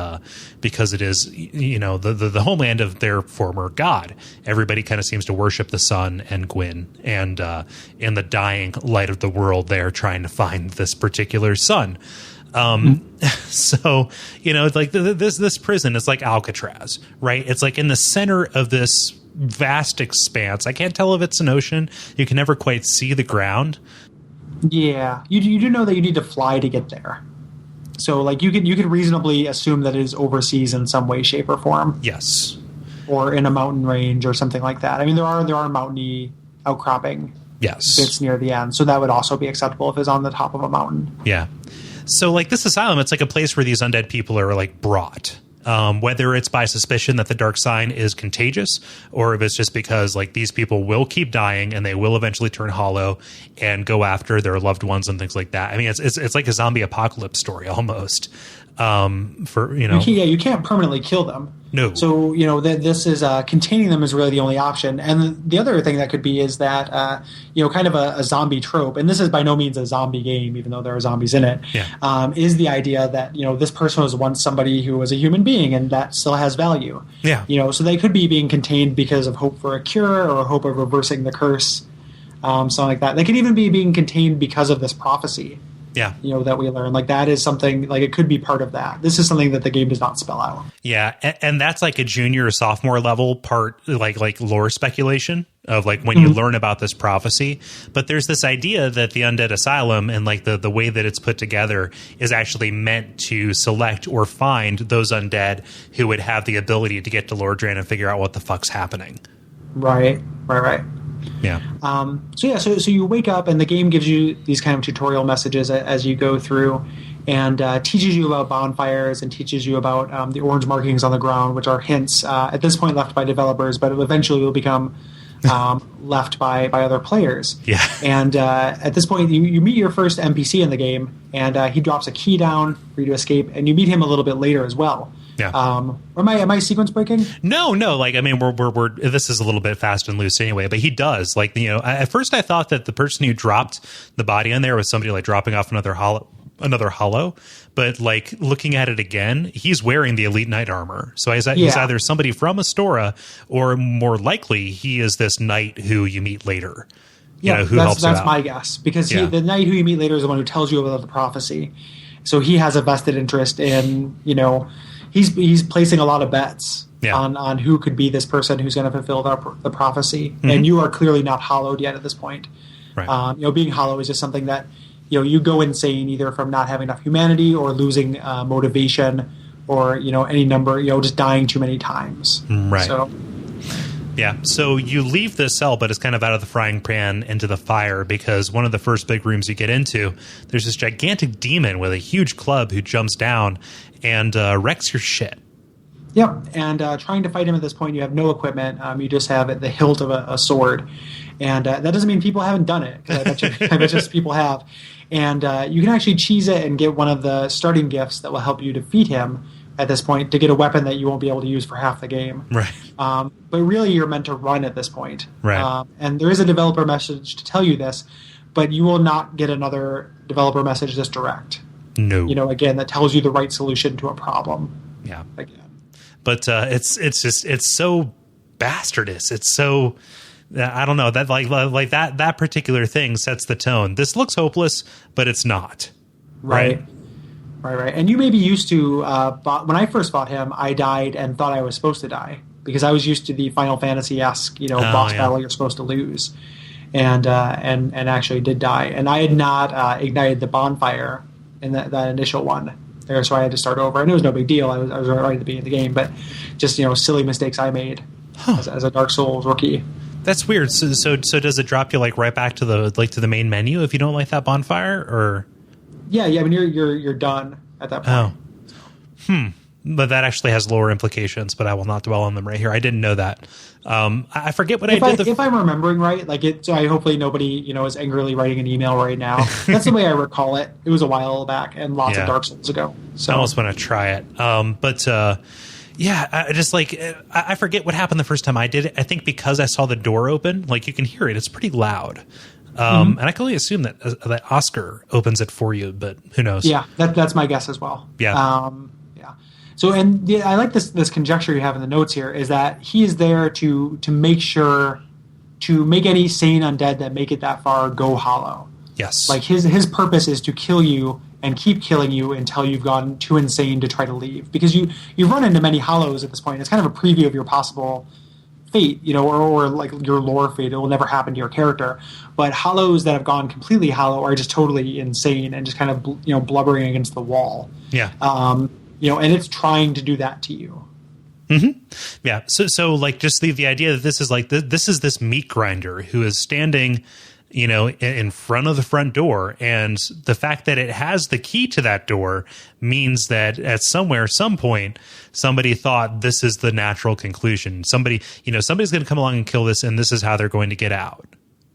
you know, the homeland of their former god. Everybody kind of seems to worship the sun and Gwyn, and in the dying light of the world, they are trying to find this particular sun. So, you know, it's like this prison is like Alcatraz, right? It's like in the center of this vast expanse. I can't tell if it's an ocean. You can never quite see the ground. Yeah, you do know that you need to fly to get there. So, like, you could reasonably assume that it is overseas in some way, shape, or form. Yes, or in a mountain range or something like that. I mean, there are mountainy outcropping bits near the end, so that would also be acceptable if it's on the top of a mountain. Yeah. So, like, this asylum, it's like a place where these undead people are, like, brought. Whether it's by suspicion that the dark sign is contagious, or if it's just because, like, these people will keep dying and they will eventually turn hollow and go after their loved ones and things like that. I mean, it's like a zombie apocalypse story almost. For, you know, you can't permanently kill them. No. So, you know, this is containing them is really the only option. And the other thing that could be is that, you know, kind of a zombie trope, and this is by no means a zombie game, even though there are zombies in it, is the idea that, you know, this person was once somebody who was a human being and that still has value. Yeah. You know, so they could be being contained because of hope for a cure or hope of reversing the curse, something like that. They could even be being contained because of this prophecy. Yeah, you know, that we learn, like, that is something, like, it could be part of that. This is something that the game does not spell out. Yeah, and that's like a junior or sophomore level part, like lore speculation of, like, when you learn about this prophecy. But there's this idea that the Undead Asylum and, like, the way that it's put together is actually meant to select or find those undead who would have the ability to get to Lordran and figure out what the fuck's happening. Right. Yeah. So you wake up and the game gives you these kind of tutorial messages as you go through, and teaches you about bonfires and teaches you about the orange markings on the ground, which are hints at this point left by developers, but eventually will become left by other players. Yeah. And at this point, you meet your first NPC in the game, and he drops a key down for you to escape, and you meet him a little bit later as well. Yeah. Am I sequence breaking? No. Like, I mean, we're this is a little bit fast and loose anyway, but he does. Like, you know, at first I thought that the person who dropped the body in there was somebody like dropping off another hollow, but like looking at it again, he's wearing the elite knight armor. So he's either somebody from Astora, or more likely he is this knight who you meet later. You know, who helps that's out. my guess, because the knight who you meet later is the one who tells you about the prophecy. So he has a vested interest in, you know, he's placing a lot of bets on who could be this person who's going to fulfill the prophecy. Mm-hmm. And you are clearly not hollowed yet at this point. Right. You know, being hollow is just something that, you know, you go insane either from not having enough humanity or losing motivation, or, you know, any number, you know, just dying too many times. Right. So, yeah. So you leave the cell, but it's kind of out of the frying pan into the fire, because one of the first big rooms you get into, there's this gigantic demon with a huge club who jumps down and wrecks your shit. Yep. And trying to fight him at this point, you have no equipment. You just have the hilt of a sword. And that doesn't mean people haven't done it, because I bet you people have. And you can actually cheese it and get one of the starting gifts that will help you defeat him at this point, to get a weapon that you won't be able to use for half the game. Right. But really, you're meant to run at this point. Right. And there is a developer message to tell you this, but you will not get another developer message this direct. No. You know, again, that tells you the right solution to a problem. Yeah. Again. But it's so bastardous. It's so, I don't know, that like that particular thing sets the tone. This looks hopeless, but it's not. Right. And you may be used to, when I first fought him, I died and thought I was supposed to die, because I was used to the Final Fantasy-esque, you know, boss battle you're supposed to lose, and actually did die. And I had not ignited the bonfire in that initial one there, so I had to start over. And it was no big deal. I was right at the beginning of the game, but just, you know, silly mistakes I made as a Dark Souls rookie. That's weird. So does it drop you like right back to the main menu if you don't light that bonfire, or? Yeah. I mean, you're done at that point. Oh. But that actually has lower implications, but I will not dwell on them right here. I didn't know that. I forget what I did. If I'm remembering right, like it. So hopefully nobody, you know, is angrily writing an email right now. That's the way I recall it. It was a while back and lots of Dark Souls ago. So I almost want to try it. I just like, I forget what happened the first time I did it. I think because I saw the door open, like you can hear it. It's pretty loud. And I can only assume that Oscar opens it for you, but who knows? Yeah, that's my guess as well. Yeah. So, I like this conjecture you have in the notes here, is that he is there to make sure to make any sane undead that make it that far go hollow. Yes. Like his purpose is to kill you and keep killing you until you've gone too insane to try to leave, because you run into many hollows at this point. It's kind of a preview of your possible fate, you know, or like your lore fate. It will never happen to your character, but hollows that have gone completely hollow are just totally insane and just kind of, you know, blubbering against the wall. Yeah. You know, and it's trying to do that to you. Mm-hmm. Yeah. So like just the idea that this is like this is this meat grinder who is standing, you know, in front of the front door, and the fact that it has the key to that door means that at some point, somebody thought this is the natural conclusion. Somebody's going to come along and kill this, and this is how they're going to get out.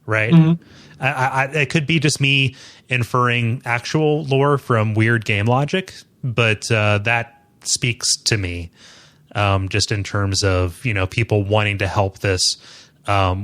Right. Mm-hmm. It could be just me inferring actual lore from weird game logic, but that speaks to me just in terms of, you know, people wanting to help this a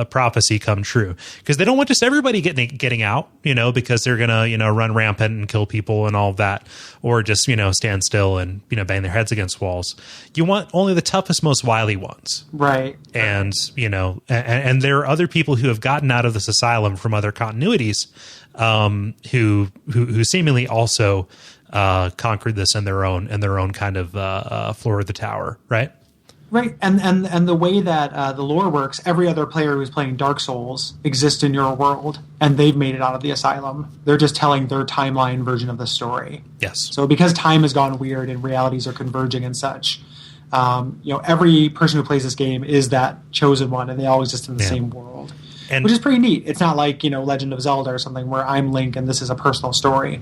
prophecy come true, because they don't want just everybody getting out, you know, because they're gonna, you know, run rampant and kill people and all of that, or just, you know, stand still and, you know, bang their heads against walls. You want only the toughest, most wily ones, right? And you know, and there are other people who have gotten out of this asylum from other continuities, who seemingly also conquered this in their own kind of floor of the tower, right? Right, and the way that the lore works, every other player who's playing Dark Souls exists in your world, and they've made it out of the asylum. They're just telling their timeline version of the story. Yes. So because time has gone weird and realities are converging and such, every person who plays this game is that chosen one, and they all exist in the same world. Which is pretty neat. It's not like, Legend of Zelda or something where I'm Link and this is a personal story.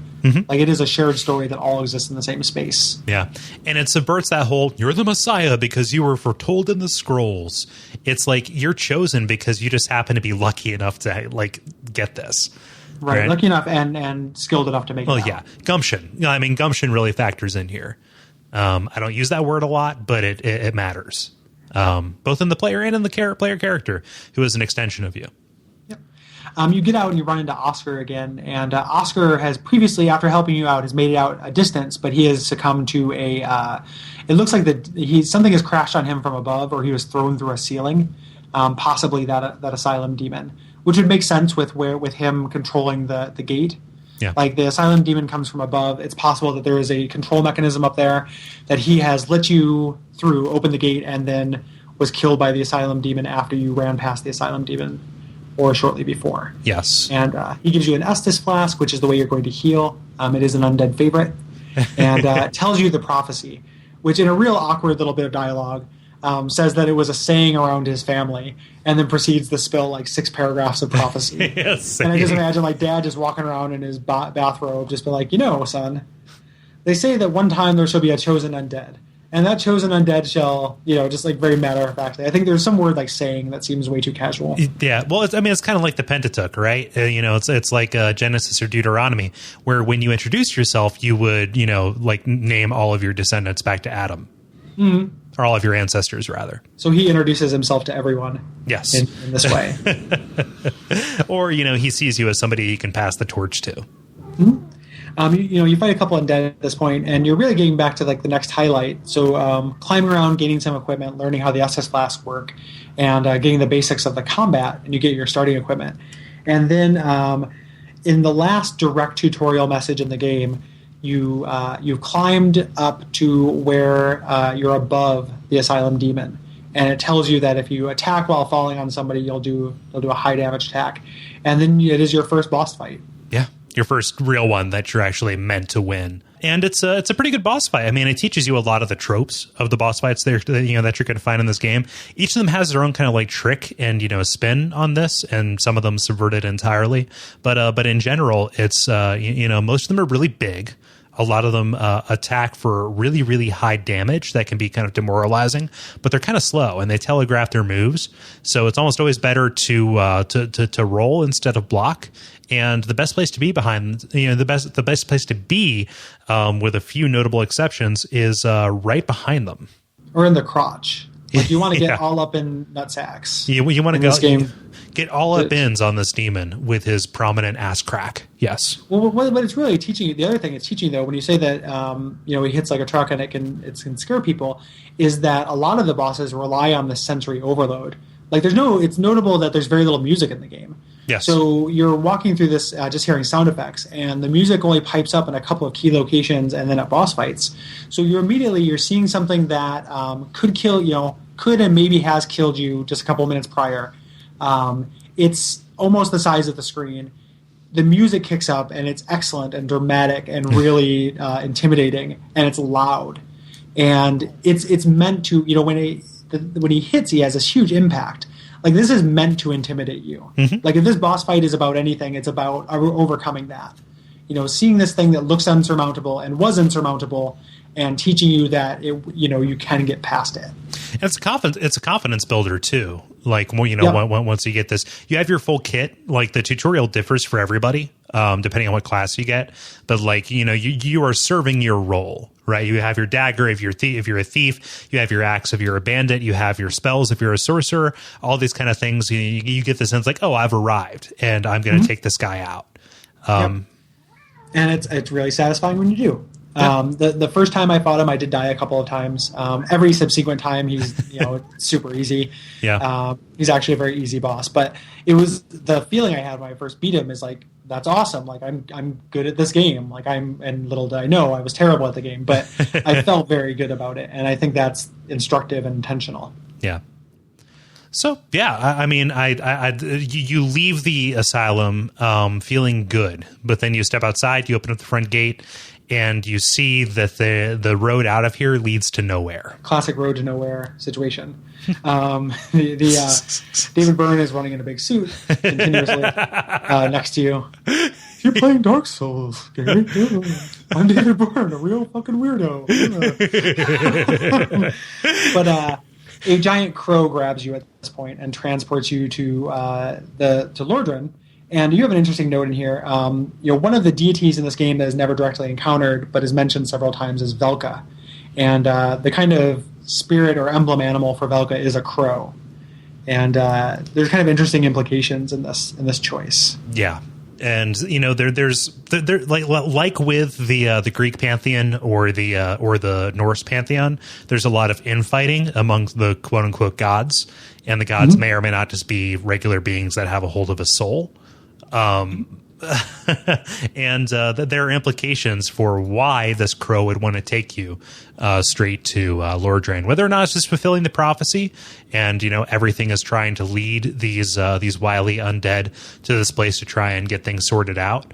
Like, it is a shared story that all exists in the same space. Yeah. And it subverts that whole, you're the Messiah because you were foretold in the scrolls. It's like you're chosen because you just happen to be lucky enough to, like, get this. Right. Lucky enough and skilled enough to make it out. Yeah. Gumption. I mean, gumption really factors in here. I don't use that word a lot, but it matters. Both in the player and in the player character, who is an extension of you. Yep. You get out and you run into Oscar again, and Oscar has previously, after helping you out, has made it out a distance, but he has succumbed to it looks like something has crashed on him from above, or he was thrown through a ceiling, possibly that Asylum demon, which would make sense with him controlling the gate. Yeah. Like, the Asylum demon comes from above. It's possible that there is a control mechanism up there that he has let you through, open the gate, and then was killed by the Asylum demon after you ran past the Asylum demon or shortly before. Yes. And he gives you an Estus flask, which is the way you're going to heal. It is an undead favorite. And tells you the prophecy, which, in a real awkward little bit of dialogue, says that it was a saying around his family, and then proceeds to spill like 6 paragraphs of prophecy. Yes, and I just imagine like Dad just walking around in his bathrobe, just be like, son, they say that one time there shall be a chosen undead, and that chosen undead shall, just like very matter of factly. I think there's some word like saying that seems way too casual. Yeah, well, it's kind of like the Pentateuch, right? It's like Genesis or Deuteronomy, where when you introduce yourself, you would, like name all of your descendants back to Adam. Mm-hmm. Or all of your ancestors, rather. So he introduces himself to everyone. Yes. In this way. Or, he sees you as somebody he can pass the torch to. Mm-hmm. You fight a couple undead at this point, and you're really getting back to like the next highlight. So climbing around, gaining some equipment, learning how the SS flasks work, and getting the basics of the combat, and you get your starting equipment. And then in the last direct tutorial message in the game, you've climbed up to where you're above the Asylum demon, and it tells you that if you attack while falling on somebody, you'll do a high damage attack, and then it is your first boss fight. Yeah, your first real one that you're actually meant to win, and it's a pretty good boss fight. I mean, it teaches you a lot of the tropes of the boss fights that you're going to find in this game. Each of them has their own kind of like trick and spin on this, and some of them subverted entirely. But in general, it's most of them are really big. A lot of them attack for really, really high damage that can be kind of demoralizing, but they're kind of slow and they telegraph their moves. So it's almost always better to roll instead of block. And the best place to be the best place to be, with a few notable exceptions, is right behind them, or in the crotch. Like, you want to get all up in nutsacks. You want to go this game. Get all up ins on this demon with his prominent ass crack. Yes. Well, what it's really teaching you, the other thing it's teaching, though, when you say that he hits like a truck and it can scare people, is that a lot of the bosses rely on the sensory overload. Like, it's notable that there's very little music in the game. Yes. So you're walking through this just hearing sound effects, and the music only pipes up in a couple of key locations and then at boss fights. So you're seeing something that could and maybe has killed you just a couple of minutes prior. It's almost the size of the screen. The music kicks up, and it's excellent and dramatic and really intimidating, and it's loud. And it's meant to, when he hits, he has this huge impact. Like, this is meant to intimidate you. Mm-hmm. Like, if this boss fight is about anything, it's about overcoming that. Seeing this thing that looks unsurmountable and was insurmountable, and teaching you that you can get past it. And it's a confidence builder too. Like, once you get this, you have your full kit. Like, the tutorial differs for everybody, depending on what class you get. But like, you are serving your role, right? You have your dagger if you're a thief. You have your axe if you're a bandit. You have your spells if you're a sorcerer. All these kind of things. You get the sense like, oh, I've arrived and I'm going to take this guy out. And it's really satisfying when you do. The first time I fought him, I did die a couple of times. Every subsequent time, he's super easy. Yeah. He's actually a very easy boss. But it was the feeling I had when I first beat him is like, that's awesome. Like, I'm good at this game. Like, and little did I know I was terrible at the game, but I felt very good about it, and I think that's instructive and intentional. Yeah. So yeah, I mean, you leave the asylum feeling good, but then you step outside, you open up the front gate, and you see that the road out of here leads to nowhere. Classic road to nowhere situation. David Byrne is running in a big suit continuously next to you. You're playing Dark Souls, Gary. I'm David Byrne, a real fucking weirdo. But a giant crow grabs you at this point and transports you to Lordran. And you have an interesting note in here. One of the deities in this game that is never directly encountered but is mentioned several times is Velka. And the kind of spirit or emblem animal for Velka is a crow. And there's kind of interesting implications in this choice. Yeah. And there's like with the Greek pantheon or the Norse pantheon, there's a lot of infighting among the quote unquote gods, and the gods may or may not just be regular beings that have a hold of a soul. And there are implications for why this crow would want to take you straight to Lordran, whether or not it's just fulfilling the prophecy, and everything is trying to lead these wily undead to this place to try and get things sorted out,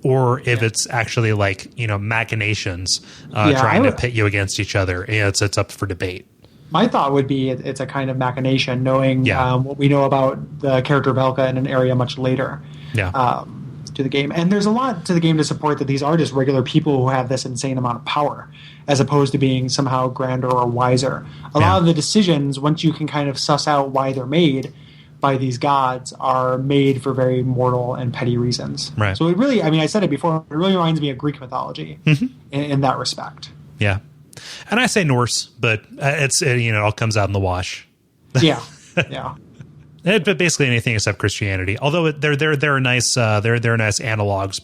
or if it's actually machinations trying to pit you against each other. It's up for debate. My thought would be it's a kind of machination, knowing what we know about the character Velka in an area much later. To the game. And there's a lot to the game to support that these are just regular people who have this insane amount of power, as opposed to being somehow grander or wiser. A lot of the decisions, once you can kind of suss out why they're made by these gods, are made for very mortal and petty reasons. Right. So it really, I said it before, it really reminds me of Greek mythology in that respect. Yeah. And I say Norse, but it all comes out in the wash. Yeah. But basically anything except Christianity. Although there are nice analogs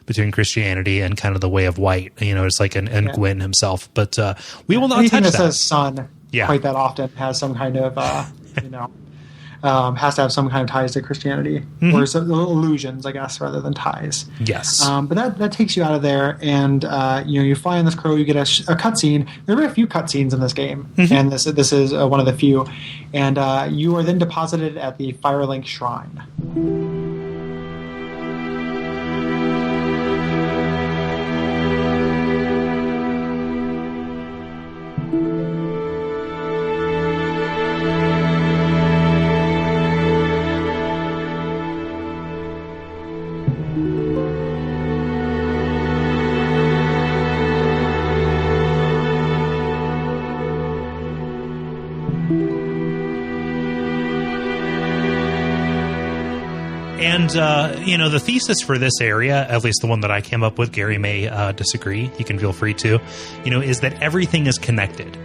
between Christianity and kind of the way of white. It's like and Gwyn himself. But we will not anything touch that says sun quite that often has some kind of has to have some kind of ties to Christianity, or some illusions, I guess, rather than ties. Yes. But that takes you out of there, and you fly on this crow. You get a cutscene. There are very few cutscenes in this game, and this is one of the few. And you are then deposited at the Firelink Shrine. And, the thesis for this area, at least the one that I came up with, Gary may disagree, you can feel free to, is that everything is connected,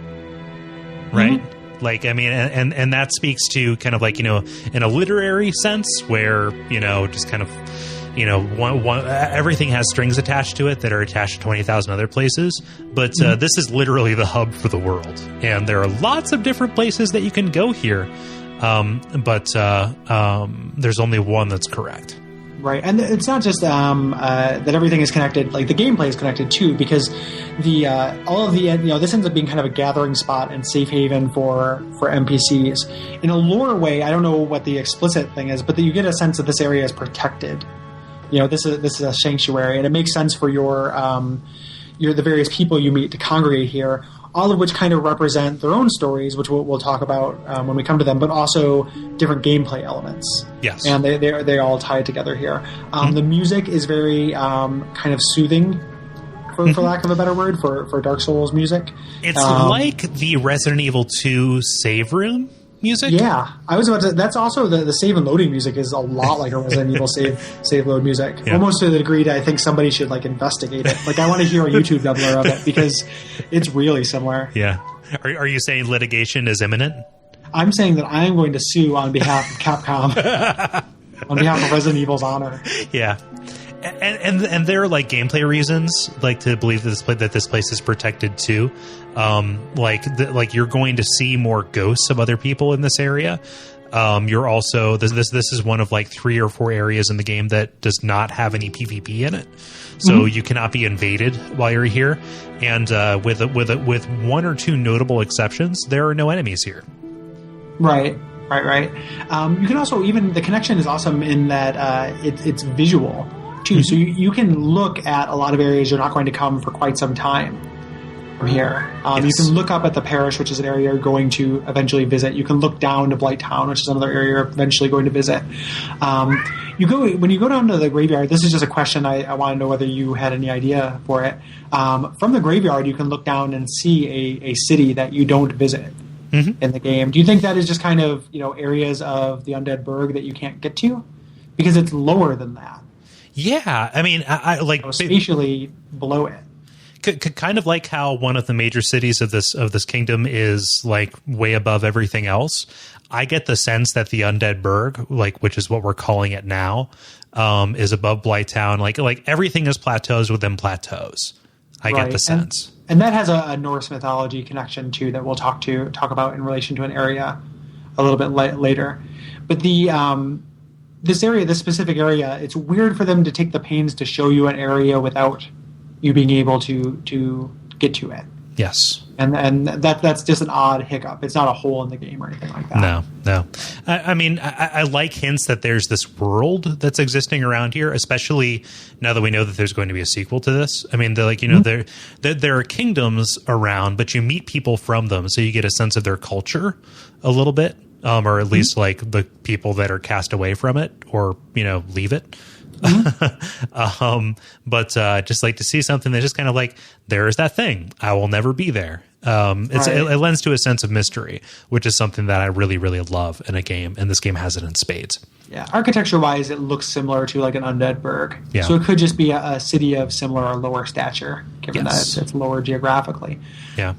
right? And that speaks to kind of in a literary sense where, just kind of, everything has strings attached to it that are attached to 20,000 other places. But this is literally the hub for the world. And there are lots of different places that you can go here. But there's only one that's correct. Right, and it's not just that everything is connected. Like the gameplay is connected too, because this ends up being kind of a gathering spot and safe haven for NPCs. In a lore way, I don't know what the explicit thing is, but you get a sense that this area is protected. This is a sanctuary, and it makes sense for the various people you meet to congregate here. All of which kind of represent their own stories, which we'll talk about when we come to them, but also different gameplay elements. Yes. And they all tie together here. The music is very kind of soothing, for lack of a better word, for Dark Souls music. It's like the Resident Evil 2 save room music. Yeah. I was about to... That's also the save and loading music is a lot like a Resident Evil save load music. Yeah. Almost to the degree that I think somebody should investigate it. I want to hear a YouTube doubler of it because it's really similar. Yeah. Are you saying litigation is imminent? I'm saying that I am going to sue on behalf of Capcom. On behalf of Resident Evil's honor. Yeah. And there are gameplay reasons to believe that this place is protected too. You're going to see more ghosts of other people in this area. You're also this is one of 3 or 4 areas in the game that does not have any PvP in it, so you cannot be invaded while you're here. And with 1 or 2 notable exceptions, there are no enemies here. Right. You can also the connection is awesome in that it's visual. too. So you can look at a lot of areas you're not going to come for quite some time from here. Yes. You can look up at the parish, which is an area you're going to eventually visit. You can look down to Blight Town, which is another area you're eventually going to visit. When you go down to the graveyard, this is just a question I want to know whether you had any idea for it. From the graveyard, you can look down and see a city that you don't visit in the game. Do you think that is just kind of areas of the Undead Burg that you can't get to? Because it's lower than that. Yeah, I mean, I like spatially below it. Kind of like how one of the major cities of this kingdom is like way above everything else. I get the sense that the Undead Burg, like which is what we're calling it now, is above Blighttown. Like everything is plateaus within plateaus. I get the sense, and that has a Norse mythology connection too that we'll talk about in relation to an area a little bit later. But this specific area, it's weird for them to take the pains to show you an area without you being able to get to it. Yes. And that's just an odd hiccup. It's not a hole in the game or anything like that. No. I mean, I like hints that there's this world that's existing around here, especially now that we know that there's going to be a sequel to this. I mean, there are kingdoms around, but you meet people from them, so you get a sense of their culture a little bit. Or at least like the people that are cast away from it or, leave it. But just like to see something that's just kind of like, there's that thing. I will never be there. It lends to a sense of mystery, which is something that I really, really love in a game. And this game has it in spades. Yeah. Architecture wise, it looks similar to like an Undead Burg. Yeah. So it could just be a city of similar or lower stature, given that it's lower geographically. Yeah.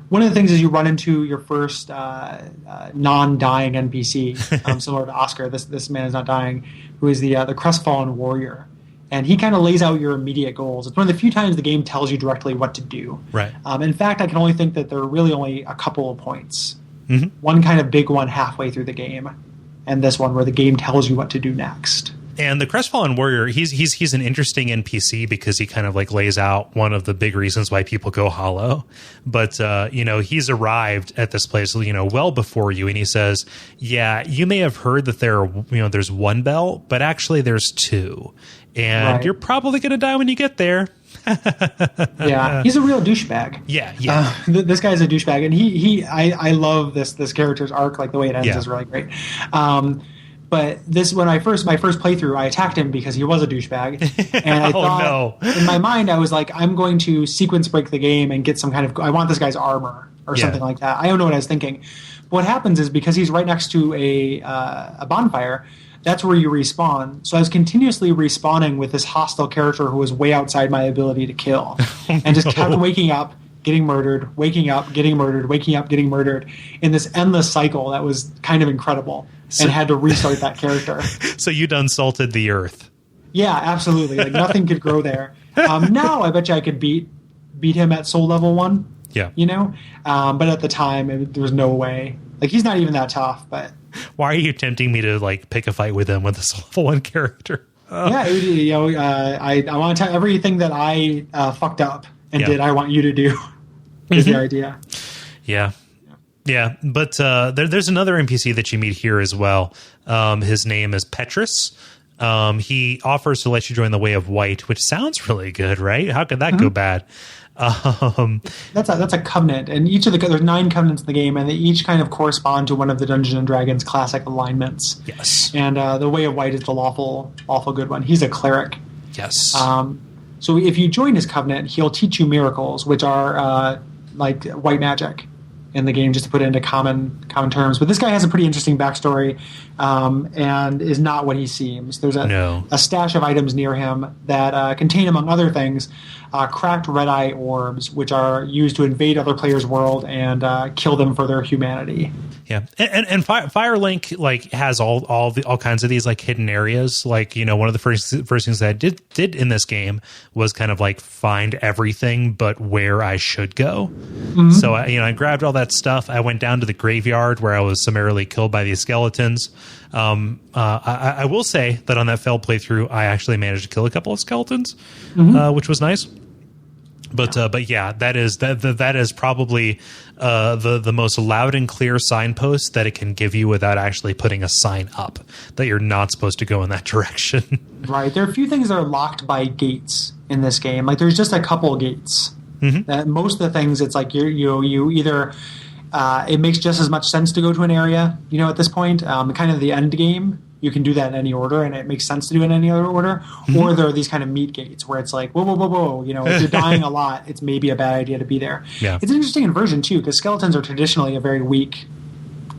One of the things is you run into your first non-dying NPC, similar to Oscar. This man is not dying, who is the crestfallen warrior, and he kind of lays out your immediate goals. It's one of the few times the game tells you directly what to do. Right. In fact, I can only think that there are really only a couple of points. Mm-hmm. One kind of big one halfway through the game, and this one where the game tells you what to do next. And the Crestfallen Warrior, he's an interesting NPC because he kind of like lays out one of the big reasons why people go hollow. But, he's arrived at this place, well before you. And he says, yeah, you may have heard that there's one bell, but actually there's two. And you're probably going to die when you get there. Yeah, he's a real douchebag. Yeah. This guy's a douchebag. And I love this character's arc. Like the way it ends is really great. But my first playthrough, I attacked him because he was a douchebag, and I thought in my mind I was like, I'm going to sequence break the game and get some kind of I want this guy's armor or something like that. I don't know what I was thinking. But what happens is because he's right next to a bonfire, that's where you respawn. So I was continuously respawning with this hostile character who was way outside my ability to kill, and just kept waking up, getting murdered, waking up, getting murdered, waking up, getting murdered in this endless cycle that was kind of incredible. And had to restart that character. So you'd unsalted the earth. Yeah, absolutely. Like nothing could grow there. Now I bet you I could beat him at soul level 1. Yeah. But at the time there was no way. Like he's not even that tough. But why are you tempting me to like pick a fight with him with a soul level 1 character? Yeah, I want to tell everything that I fucked up and did. I want you to do. Is the idea. Yeah. Yeah, but there's another NPC that you meet here as well. His name is Petrus. He offers to let you join the Way of White, which sounds really good, right? How could that go bad? That's a covenant, and there's 9 covenants in the game, and they each kind of correspond to one of the Dungeons and Dragons classic alignments. Yes, and the Way of White is the lawful good one. He's a cleric. Yes. So if you join his covenant, he'll teach you miracles, which are like white magic in the game, just to put it into common terms. But this guy has a pretty interesting backstory, and is not what he seems. There's a stash of items near him that contain, among other things, cracked red-eye orbs, which are used to invade other players' world and kill them for their humanity. Yeah, and Firelink like has all kinds of these like hidden areas. Like one of the first things that I did in this game was kind of like find everything but where I should go. Mm-hmm. So I grabbed all that stuff. I went down to the graveyard where I was summarily killed by these skeletons. I will say that on that failed playthrough, I actually managed to kill a couple of skeletons, which was nice. But yeah, that is probably the most loud and clear signpost that it can give you without actually putting a sign up that you're not supposed to go in that direction. Right. There are a few things that are locked by gates in this game. Like there's just a couple gates. Mm-hmm. Most of the things, it's like you either it makes just as much sense to go to an area, at this point. Kind of the end game, you can do that in any order, and it makes sense to do it in any other order. Mm-hmm. Or there are these kind of meat gates where it's like, whoa. If you're dying a lot, it's maybe a bad idea to be there. Yeah. It's an interesting inversion, too, because skeletons are traditionally a very weak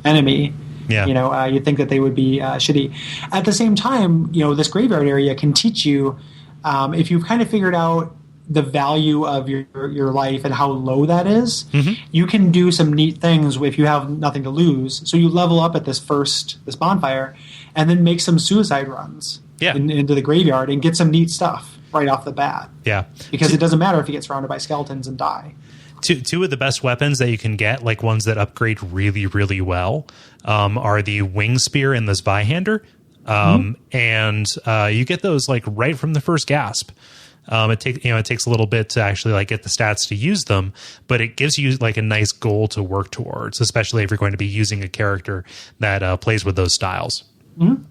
enemy. Yeah. You'd think that they would be shitty. At the same time, this graveyard area can teach you, if you've kind of figured out the value of your life and how low that is, mm-hmm. you can do some neat things if you have nothing to lose. So you level up at this bonfire and then make some suicide runs into the graveyard and get some neat stuff right off the bat. Yeah. Because it doesn't matter if you get surrounded by skeletons and die. Two of the best weapons that you can get, like ones that upgrade really, really well, are the wing spear and the Zweihander. Mm-hmm. And you get those like right from the first gasp. It takes a little bit to actually like get the stats to use them, but it gives you like a nice goal to work towards, especially if you're going to be using a character that plays with those styles. Mm-hmm.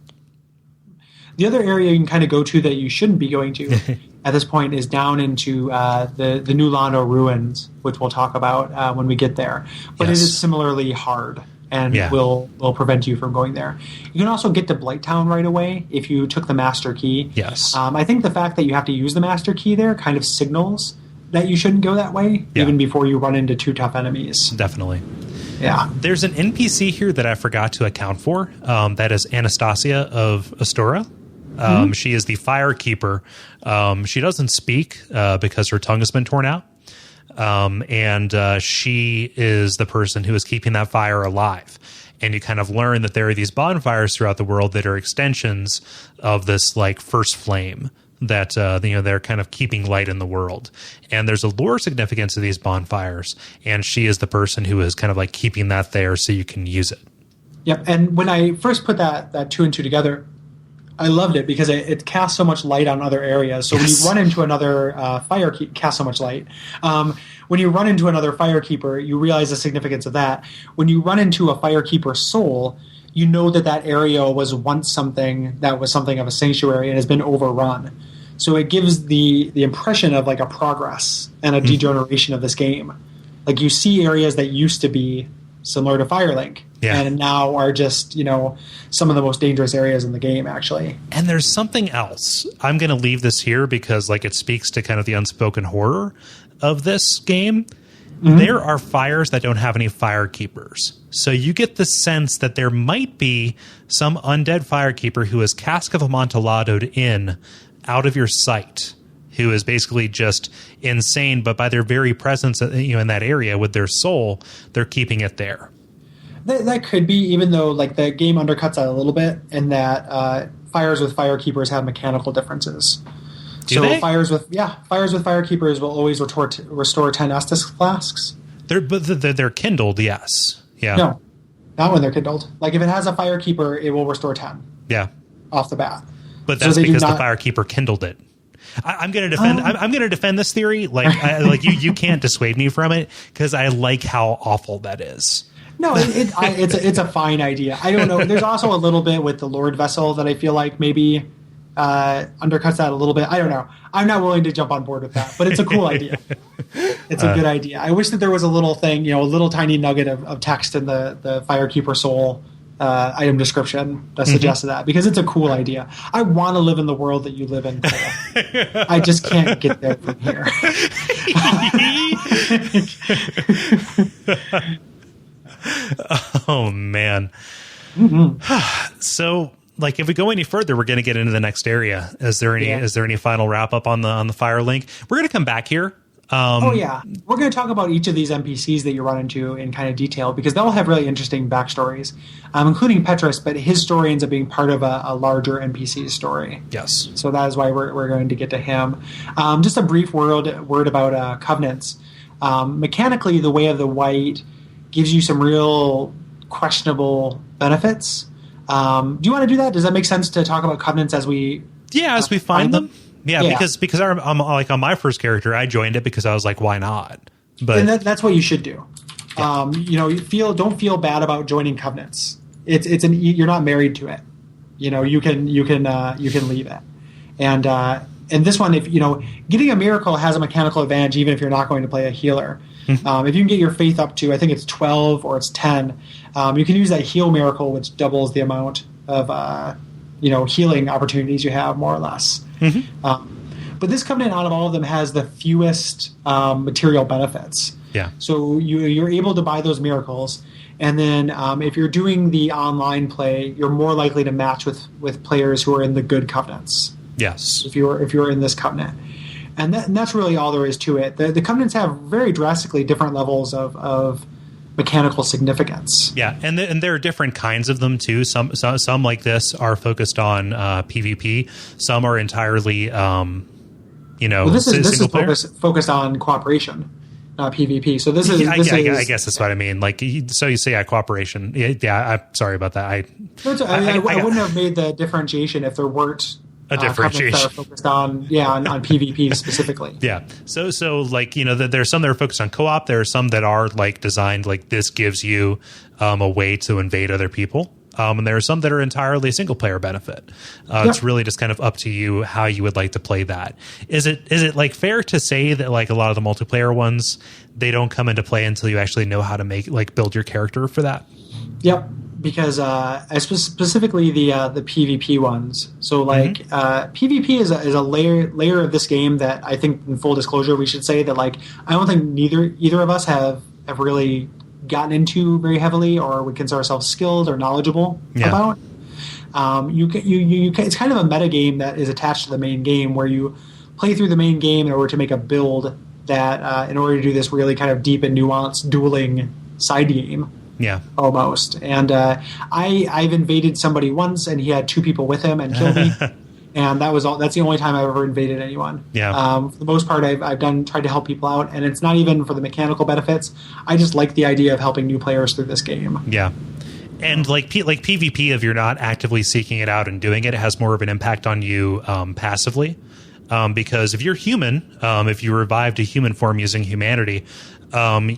The other area you can kind of go to that you shouldn't be going to at this point is down into the New Londo ruins, which we'll talk about when we get there. But It is similarly hard and will prevent you from going there. You can also get to Blighttown right away if you took the master key. Yes. I think the fact that you have to use the master key there kind of signals that you shouldn't go that way, even before you run into 2 tough enemies. Definitely. Yeah. There's an NPC here that I forgot to account for. That is Anastasia of Astora. Mm-hmm. She is the firekeeper. She doesn't speak because her tongue has been torn out. And she is the person who is keeping that fire alive. And you kind of learn that there are these bonfires throughout the world that are extensions of this like first flame that they're kind of keeping light in the world. And there's a lore significance to these bonfires, and she is the person who is kind of like keeping that there so you can use it. Yep. And when I first put that 2 and 2 together, I loved it because it casts so much light on other areas. So when you run into another casts so much light. When you run into another firekeeper, you realize the significance of that. When you run into a firekeeper soul, you know that area was once something that was something of a sanctuary and has been overrun. So it gives the impression of like a progress and a degeneration of this game. Like you see areas that used to be similar to Firelink, and now are just, some of the most dangerous areas in the game, actually. And there's something else. I'm going to leave this here because like it speaks to kind of the unspoken horror of this game. Mm-hmm. There are fires that don't have any firekeepers. So you get the sense that there might be some undead firekeeper who is Cask of Amontillado in out of your sight, who is basically just insane, but by their very presence in that area with their soul, they're keeping it there. That could be, even though like the game undercuts that a little bit, in that fires with firekeepers have mechanical differences. Do they? fires with firekeepers will always restore 10 Estus flasks. They're kindled, yes. Yeah. No, not when they're kindled. Like if it has a firekeeper, it will restore 10. Yeah. Off the bat. But that's because the firekeeper kindled it. I'm going to defend. I'm going to defend this theory. Like, you can't dissuade me from it because I like how awful that is. No, it's a fine idea. I don't know. There's also a little bit with the Lord Vessel that I feel like maybe undercuts that a little bit. I don't know. I'm not willing to jump on board with that, but it's a cool idea. It's a good idea. I wish that there was a little thing, a little tiny nugget of text in the Firekeeper Soul item description that suggested that, because it's a cool idea. I want to live in the world that you live in, Cole. I just can't get there from here. Oh man. So like if we go any further, we're going to get into the next area. Is there any final wrap up on the Firelink? We're going to come back here. We're going to talk about each of these NPCs that you run into in kind of detail, because they'll have really interesting backstories, including Petrus, but his story ends up being part of a larger NPC story. Yes. So that is why we're going to get to him. Just a brief word about covenants. Mechanically, the Way of the White gives you some real questionable benefits. Do you want to do that? Does that make sense to talk about covenants as we find them? Yeah, because I'm like on my first character, I joined it because I was like, why not? But and that's what you should do. Yeah. Don't feel bad about joining covenants. You're not married to it. You can leave it. And this one, if getting a miracle has a mechanical advantage, even if you're not going to play a healer. If you can get your faith up to, I think it's 12 or it's 10, you can use that heal miracle, which doubles the amount of healing opportunities you have, more or less. But this covenant out of all of them has the fewest material benefits. Yeah. So you're able to buy those miracles, and then if you're doing the online play, you're more likely to match with players who are in the good covenants. Yes. If you're in this covenant, and that's really all there is to it. The covenants have very drastically different levels of mechanical significance. Yeah, and there are different kinds of them too. Some like this are focused on PvP. Some are entirely this is focused on cooperation, not PvP. So I guess that's what I mean. Like, so you say cooperation. Yeah, I'm sorry about that. I wouldn't have made the differentiation if there weren't a differentiation that are focused on PvP specifically. Yeah. So like, there's some that are focused on co-op. There are some that are like designed like this gives you a way to invade other people. And there are some that are entirely single player benefit. It's really just kind of up to you how you would like to play that. Is it like fair to say that like a lot of the multiplayer ones, they don't come into play until you actually know how to build your character for that? Yep. Because specifically the PvP ones. So like PvP is a layer of this game that I think, in full disclosure, we should say that like I don't think either of us have really gotten into very heavily or would consider ourselves skilled or knowledgeable about. It's kind of a meta game that is attached to the main game, where you play through the main game in order to make a build that in order to do this really kind of deep and nuanced dueling side game. Yeah, almost. And I've invaded somebody once, and he had 2 people with him and killed me. And that was all. That's the only time I've ever invaded anyone. Yeah. For the most part, I've tried to help people out, and it's not even for the mechanical benefits. I just like the idea of helping new players through this game. Yeah. And like PvP, if you're not actively seeking it out and doing it, it has more of an impact on you passively. Because if you're human, if you revived a human form using humanity,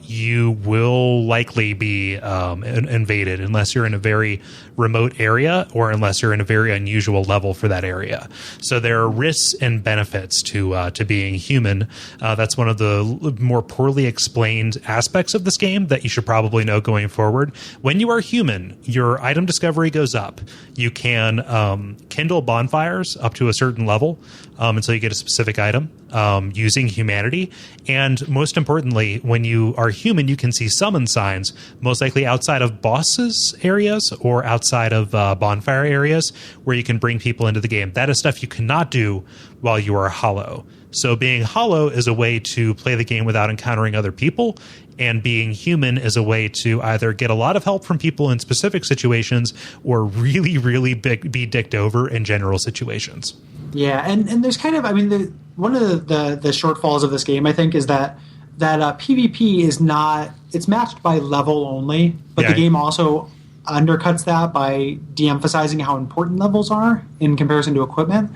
you will likely be invaded unless you're in a very remote area or unless you're in a very unusual level for that area. So there are risks and benefits to being human. That's one of the more poorly explained aspects of this game that you should probably know going forward. When you are human, your item discovery goes up. You can kindle bonfires up to a certain level until you get a specific item using humanity. And most importantly, when you are human, you can see summon signs, most likely outside of bosses areas or outside of bonfire areas where you can bring people into the game. That is stuff you cannot do while you are hollow. So being hollow is a way to play the game without encountering other people, and being human is a way to either get a lot of help from people in specific situations or really, really be dicked over in general situations. Yeah, and there's kind of, one of the shortfalls of this game, I think, is that PvP is not, it's matched by level only, but the game also undercuts that by de-emphasizing how important levels are in comparison to equipment.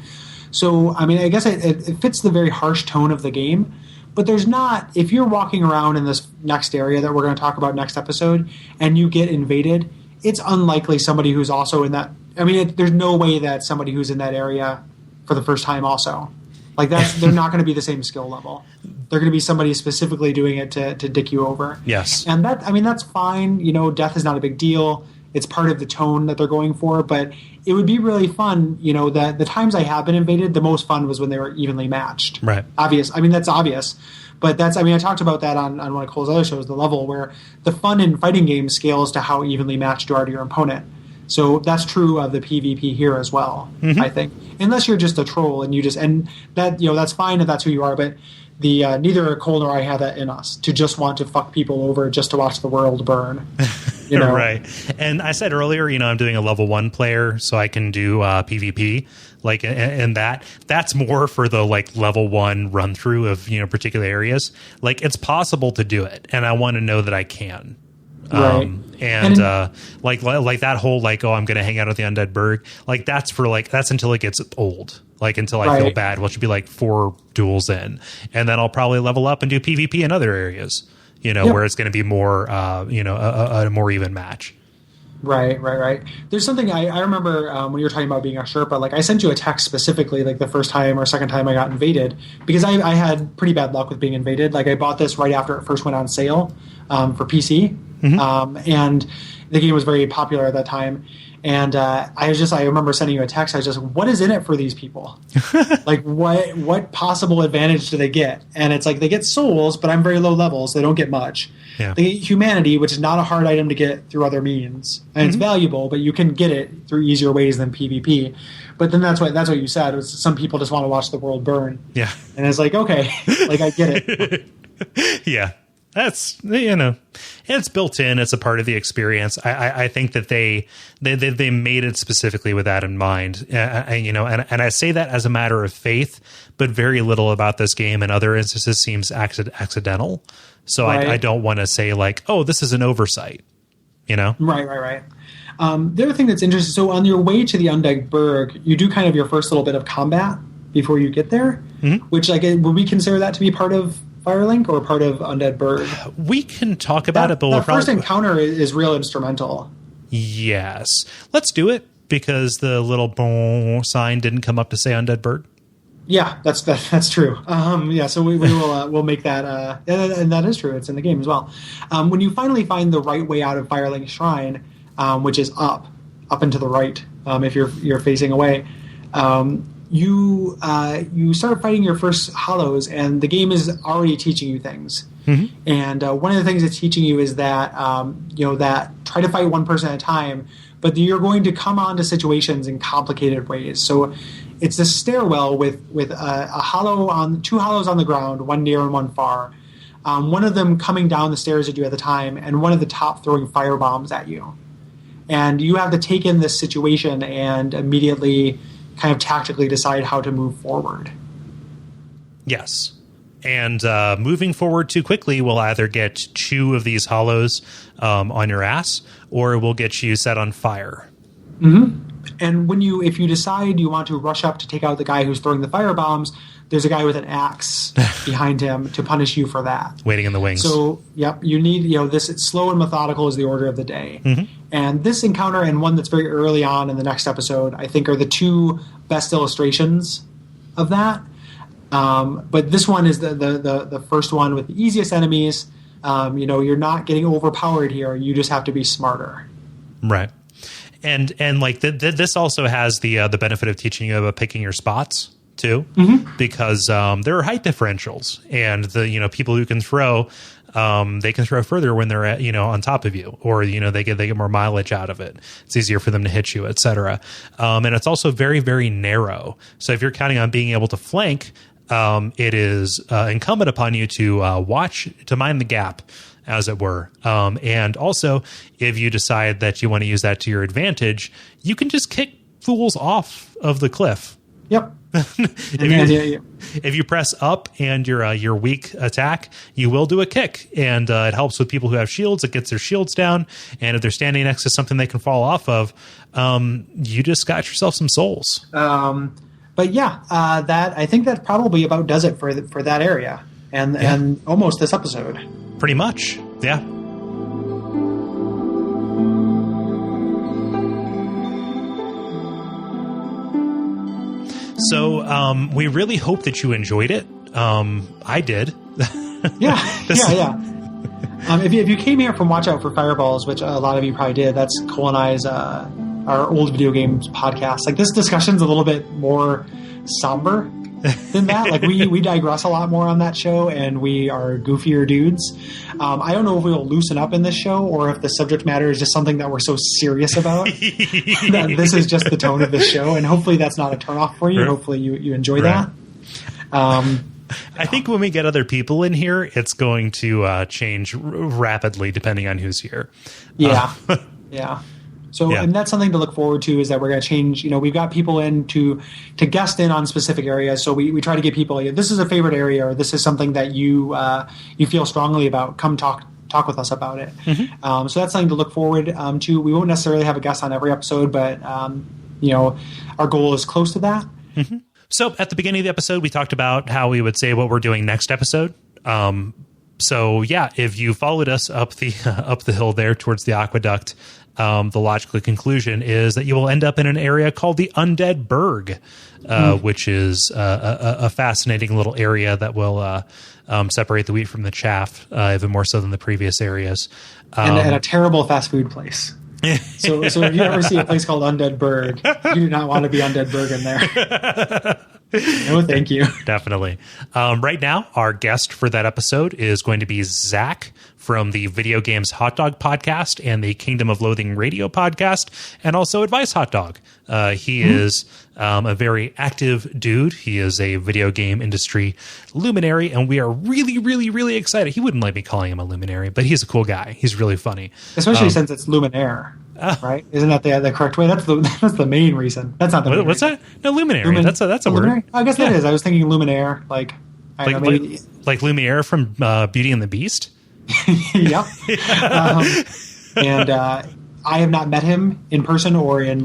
So, I guess it fits the very harsh tone of the game, but there's not, if you're walking around in this next area that we're going to talk about next episode and you get invaded, it's unlikely somebody who's also in that, there's no way that somebody who's in that area for the first time also. Like they're not going to be the same skill level. They're going to be somebody specifically doing it to dick you over. Yes. And that's fine. Death is not a big deal. It's part of the tone that they're going for, but it would be really fun, that the times I have been invaded, the most fun was when they were evenly matched. Right. Obvious. That's obvious. But that's, I talked about that on one of Cole's other shows, The Level, where the fun in fighting games scales to how evenly matched you are to your opponent. So that's true of the PvP here as well, I think. Unless you're just a troll and that's fine if that's who you are, but neither Cole nor I have that in us to just want to fuck people over just to watch the world burn. Right. And I said earlier, I'm doing a level 1 player, so I can do PvP. Like, and that's more for the like level 1 run through of particular areas. Like, it's possible to do it, and I want to know that I can. Right. Like that whole like, oh, I'm going to hang out at the Undead Burg. Like that's until it gets old. Like until I feel bad, which should be like 4 duels in, and then I'll probably level up and do PvP in other areas. Where it's going to be more, a more even match. Right. There's something I remember when you were talking about being a Sherpa. Like I sent you a text specifically, like the first time or second time I got invaded, because I had pretty bad luck with being invaded. Like I bought this right after it first went on sale for PC, and the game was very popular at that time. And I remember sending you a text. I was just, what is in it for these people? Like, what possible advantage do they get? And it's like they get souls, but I'm very low level, so they don't get much. Yeah. They get humanity, which is not a hard item to get through other means, and it's valuable, but you can get it through easier ways than PvP. But then that's what you said. Was some people just want to watch the world burn. Yeah, and it's like, okay, like I get it. Yeah. That's, it's built in. It's a part of the experience. I think that they made it specifically with that in mind. And I say that as a matter of faith, but very little about this game in other instances seems accidental. So I don't want to say like, oh, this is an oversight, Right. The other thing that's interesting, so on your way to the Undead Burg, you do kind of your first little bit of combat before you get there, which would we consider that to be part of Firelink or part of Undead Burg? We can talk about it, but that first encounter is real instrumental. Yes. Let's do it, because the little bon sign didn't come up to say Undead Burg. Yeah, that's true. So we'll make that, and that is true. It's in the game as well. When you finally find the right way out of Firelink Shrine, which is up and to the right, if you're facing away, you start fighting your first hollows, and the game is already teaching you things. And one of the things it's teaching you is that that try to fight one person at a time, but you're going to come onto situations in complicated ways. So it's a stairwell with a hollow on 2 hollows on the ground, one near and one far. One of them coming down the stairs at you at the time, and one at the top throwing fire bombs at you. And you have to take in this situation and immediately kind of tactically decide how to move forward. Yes. And moving forward too quickly will either get 2 of these hollows on your ass, or it will get you set on fire. And if you decide you want to rush up to take out the guy who's throwing the fire bombs, there's a guy with an axe behind him to punish you for that. Waiting in the wings. So, you need, this slow and methodical is the order of the day. And this encounter and one that's very early on in the next episode, I think, are the 2 best illustrations of that. But this one is the first one with the easiest enemies. You're not getting overpowered here. You just have to be smarter. Right. And like this also has the benefit of teaching you about picking your spots too, because there are height differentials, and the people who can throw, they can throw further when they're at, on top of you, or they get more mileage out of it. It's easier for them to hit you, etc. And it's also very, very narrow. So if you're counting on being able to flank, it is incumbent upon you to mind the gap, as it were. And also, if you decide that you want to use that to your advantage, you can just kick fools off of the cliff. Yep. If you press up and your weak attack, you will do a kick, and it helps with people who have shields. It gets their shields down, and if they're standing next to something they can fall off of, you just got yourself some souls. But yeah, I think that probably about does it for that area, and almost this episode. Pretty much, yeah. So we really hope that you enjoyed it. I did. Yeah. If you came here from Watch Out for Fireballs, which a lot of you probably did, that's Cole and I's our old video games podcast. Like, this discussion's a little bit more somber than that. Like, we digress a lot more on that show, and we are goofier dudes. I don't know if we'll loosen up in this show, or if the subject matter is just something that we're so serious about that this is just the tone of this show, and hopefully that's not a turnoff for you. Right. Hopefully you enjoy that. I think when we get other people in here, it's going to change rapidly depending on who's here. Yeah. Yeah. So, and that's something to look forward to, is that we're going to change. We've got people in to guest in on specific areas. So we try to get people, this is a favorite area, or this is something that you feel strongly about. Come talk talk with us about it. So that's something to look forward to. We won't necessarily have a guest on every episode, but our goal is close to that. So at the beginning of the episode, we talked about how we would say what we're doing next episode. So yeah, if you followed us up the hill there towards the aqueduct, the logical conclusion is that you will end up in an area called the Undead Burg, which is a fascinating little area that will separate the wheat from the chaff, even more so than the previous areas. And a terrible fast food place. So if you ever see a place called Undead Burg, you do not want to be Undead Burg in there. No, thank you. Definitely. Right now, our guest for that episode is going to be Zach from the Video Games Hot Dog podcast and the Kingdom of Loathing radio podcast, and also Advice Hot Dog. He is a very active dude. He is a video game industry luminary, and we are really, really, really excited. He wouldn't like me calling him a luminary, but he's a cool guy. He's really funny. Especially since it's Luminaire. Right? Isn't that the correct way? That's the main reason. That's not the main what's reason. that? No, luminary. That's a word. I guess that is. I was thinking Luminaire, like Lumiere from Beauty and the Beast. Yep. And I have not met him in person or in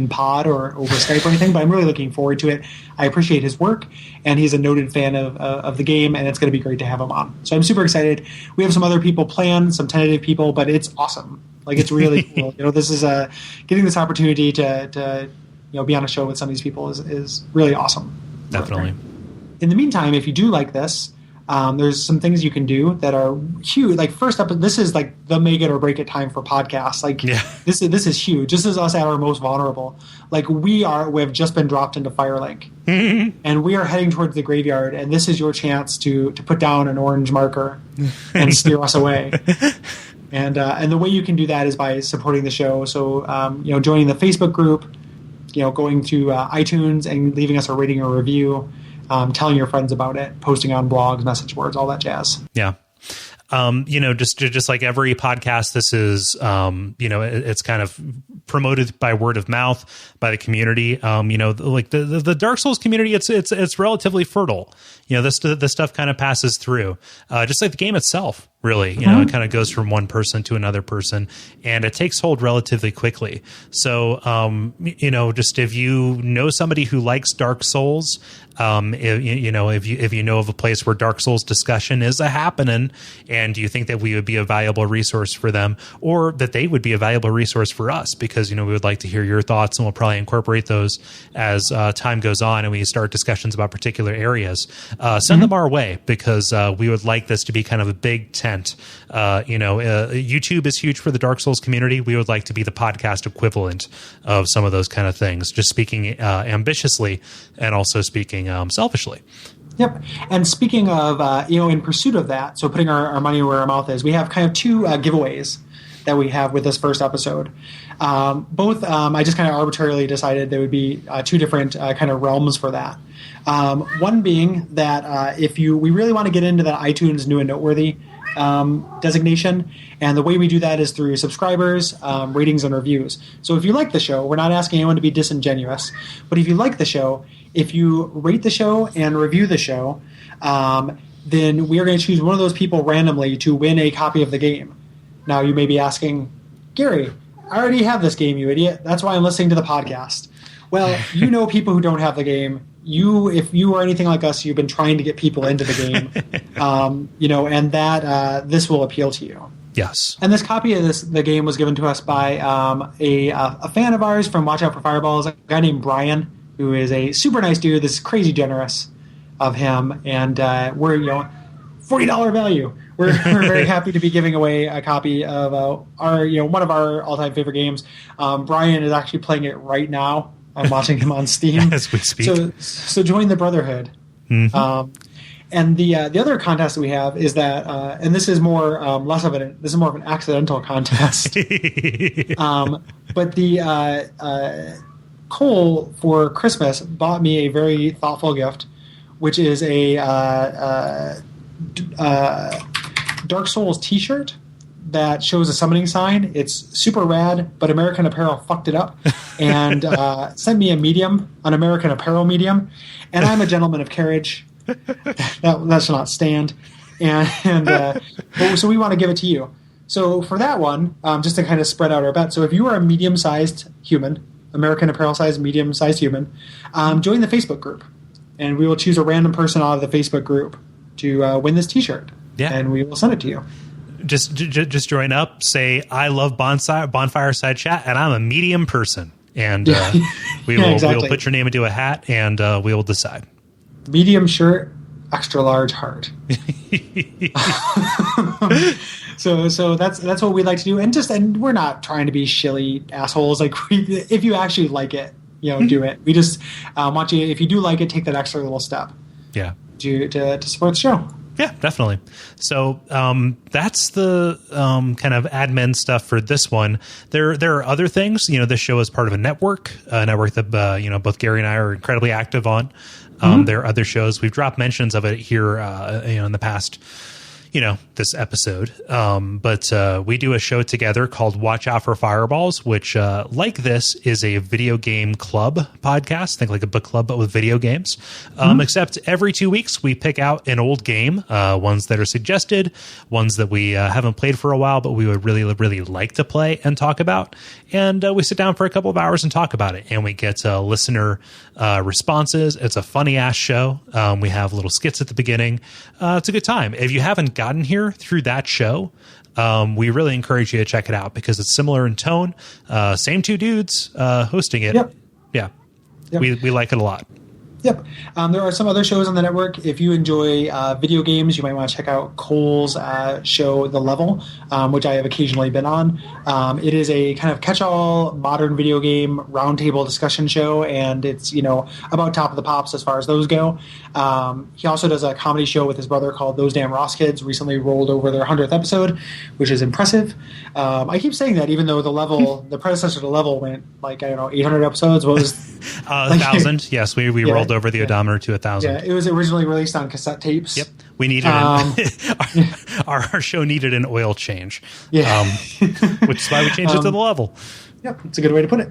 pod or over Skype or anything, but I'm really looking forward to it. I appreciate his work, and he's a noted fan of the game, and it's going to be great to have him on. So I'm super excited. We have some other people planned, some tentative people, but it's awesome. Like, it's really cool. This is getting this opportunity to be on a show with some of these people is really awesome. Definitely. Right? In the meantime, if you do like this, there's some things you can do that are huge. Like, first up, this is like the make it or break it time for podcasts. This is huge. This is us at our most vulnerable. Like, we have just been dropped into Firelink, and we are heading towards the graveyard. And this is your chance to put down an orange marker and steer us away. And the way you can do that is by supporting the show. So joining the Facebook group, going to iTunes and leaving us a rating or review. Telling your friends about it, posting on blogs, message boards, all that jazz. Yeah. Just like every podcast, this is, it's kind of promoted by word of mouth by the community. Like the Dark Souls community, it's relatively fertile. This stuff kind of passes through, just like the game itself. Really, it kind of goes from one person to another person, and it takes hold relatively quickly. So, just if you know somebody who likes Dark Souls, if you know of a place where Dark Souls discussion is happening, and you think that we would be a valuable resource for them, or that they would be a valuable resource for us, because we would like to hear your thoughts, and we'll probably incorporate those as time goes on, and we start discussions about particular areas. Send them our way, because we would like this to be kind of a big tent. YouTube is huge for the Dark Souls community. We would like to be the podcast equivalent of some of those kind of things, just speaking ambitiously and also speaking selfishly. Yep. And speaking of, in pursuit of that, so putting our money where our mouth is, we have kind of two giveaways that we have with this first episode. Both, I just kind of arbitrarily decided there would be two different kind of realms for that. One being that we really want to get into that iTunes new and noteworthy designation, and the way we do that is through subscribers, ratings, and reviews. So if you like the show, we're not asking anyone to be disingenuous, but if you like the show, if you rate the show and review the show, then we are going to choose one of those people randomly to win a copy of the game. Now you may be asking, Gary, I already have this game, you idiot. That's why I'm listening to the podcast. Well, people who don't have the game. If you are anything like us, you've been trying to get people into the game, and that this will appeal to you. Yes. And this copy of the game was given to us by a fan of ours from Watch Out for Fireballs, a guy named Brian, who is a super nice dude. This is crazy generous of him, and we're $40 value. We're very happy to be giving away a copy of our one of our all-time favorite games. Brian is actually playing it right now. I'm watching him on Steam as we speak. So join the brotherhood. Mm-hmm. And the other contest that we have is that, and this is more less of this is more of an accidental contest. But Cole for Christmas bought me a very thoughtful gift, which is a Dark Souls T-shirt that shows a summoning sign. It's super rad, but American Apparel fucked it up and sent me an American Apparel medium, and I'm a gentleman of carriage. That shall not stand. So we want to give it to you. So for that one, just to kind of spread out our bet. So if you are a medium-sized human, American apparel-sized, medium-sized human, join the Facebook group, and we will choose a random person out of the Facebook group to win this T-shirt. Yeah, and we will send it to you. Just join up. Say I love Bonfireside Chat, and I'm a medium person, and we will we'll put your name into a hat, and we will decide. Medium shirt, extra large heart. So that's what we like to do, and we're not trying to be shilly assholes. Like if you actually like it, do it. We just want you, if you do like it, take that extra little step. Yeah. To support the show. Yeah, definitely. So that's the kind of admin stuff for this one. There are other things. This show is part of a network that both Gary and I are incredibly active on. There are other shows. We've dropped mentions of it here in the past, this episode. But we do a show together called Watch Out for Fireballs, which like this is a video game club podcast. Think like a book club, but with video games. Except every 2 weeks we pick out an old game, ones that are suggested, ones that we haven't played for a while, but we would really, really like to play and talk about. And we sit down for a couple of hours and talk about it. And we get listener responses. It's a funny ass show. We have little skits at the beginning. It's a good time. If you haven't gotten here through that show, we really encourage you to check it out because it's similar in tone. Same two dudes hosting it. Yep. Yeah. Yep. We like it a lot. Yep. There are some other shows on the network. If you enjoy video games, you might want to check out Cole's show, The Level, which I have occasionally been on. It is a kind of catch-all modern video game roundtable discussion show, and it's, about top of the pops as far as those go. He also does a comedy show with his brother called Those Damn Ross Kids, recently rolled over their 100th episode, which is impressive. I keep saying that even though the predecessor to Level went 800 episods. What was 1,000? Yes, we rolled over the odometer to 1,000. Yeah, it was originally released on cassette tapes. Yep, we needed our show needed an oil change. Yeah, which is why we changed it to The Level. Yep, it's a good way to put it.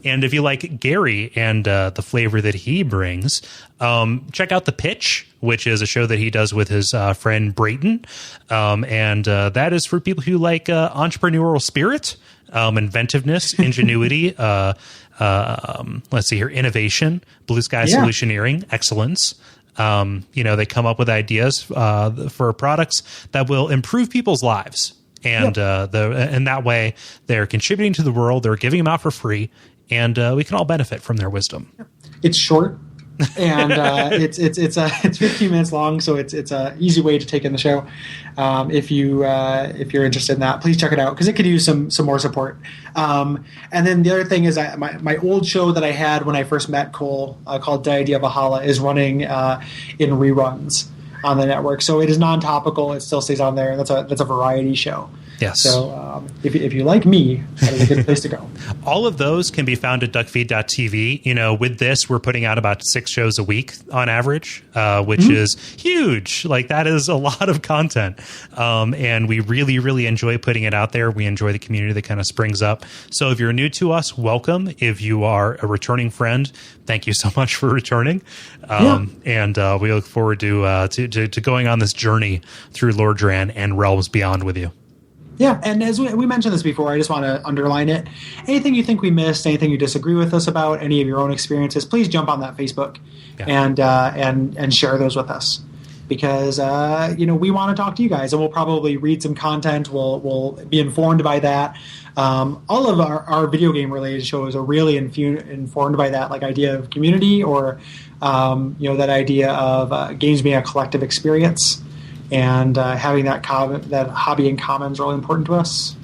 And if you like Gary and the flavor that he brings, check out The Pitch, which is a show that he does with his friend Brayton. And that is for people who like entrepreneurial spirit, inventiveness, ingenuity, let's see here, innovation, blue sky solutioneering, excellence. They come up with ideas for products that will improve people's lives. And in that way, they're contributing to the world. They're giving them out for free. And we can all benefit from their wisdom. It's short, and it's 15 minutes long, so it's a easy way to take in the show. If you're interested in that, please check it out because it could use some more support. And then the other thing is my old show that I had when I first met Cole called Deity of Valhalla is running in reruns on the network. So it is non-topical. It still stays on there. That's a variety show. Yes. So if you like me, that is a good place to go. All of those can be found at Duckfeed.tv. With this, we're putting out about 6 shows a week on average, which is huge. Like that is a lot of content. And we really, really enjoy putting it out there. We enjoy the community that kind of springs up. So if you're new to us, welcome. If you are a returning friend, thank you so much for returning. And we look forward to going on this journey through Lordran and realms beyond with you. Yeah, and as we mentioned this before, I just want to underline it. Anything you think we missed, anything you disagree with us about, any of your own experiences, please jump on that Facebook and share those with us. Because we want to talk to you guys, and we'll probably read some content. We'll be informed by that. All of our video game related shows are really informed by that, like idea of community or that idea of games being a collective experience. And having that hobby in common is really important to us,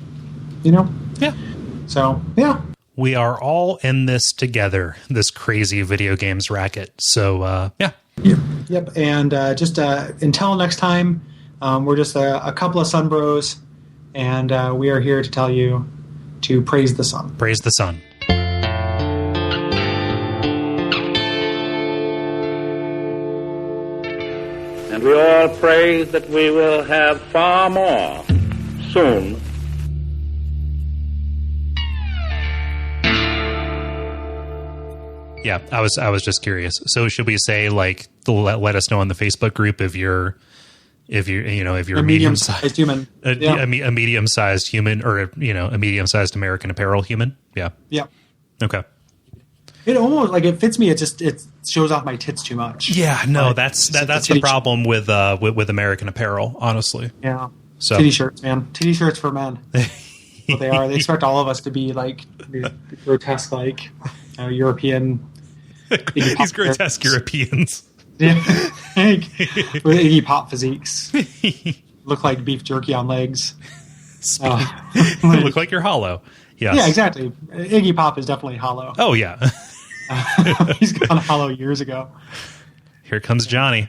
Yeah. So, yeah. We are all in this together, this crazy video games racket. So, yeah. Yep. And just until next time, we're just a couple of sun bros, and we are here to tell you to praise the sun. Praise the sun. And we all pray that we will have far more soon. Yeah, I was just curious. So should we say let us know on the Facebook group if you're if you're a medium-sized human, a medium-sized human, or a medium-sized American Apparel human. Yeah. Yeah. Okay. It almost it fits me. It shows off my tits too much. Yeah. No, that's the problem with American Apparel, honestly. Yeah. So titty shirts, man. Titty shirts for men. What they are. They expect all of us to be like grotesque, European. These grotesque Europeans. Yeah. With Iggy Pop physiques. Look like beef jerky on legs. Look like you're hollow. Yes. Yeah, exactly. Iggy Pop is definitely hollow. Oh, yeah. He's gone hollow years ago. Here comes Johnny.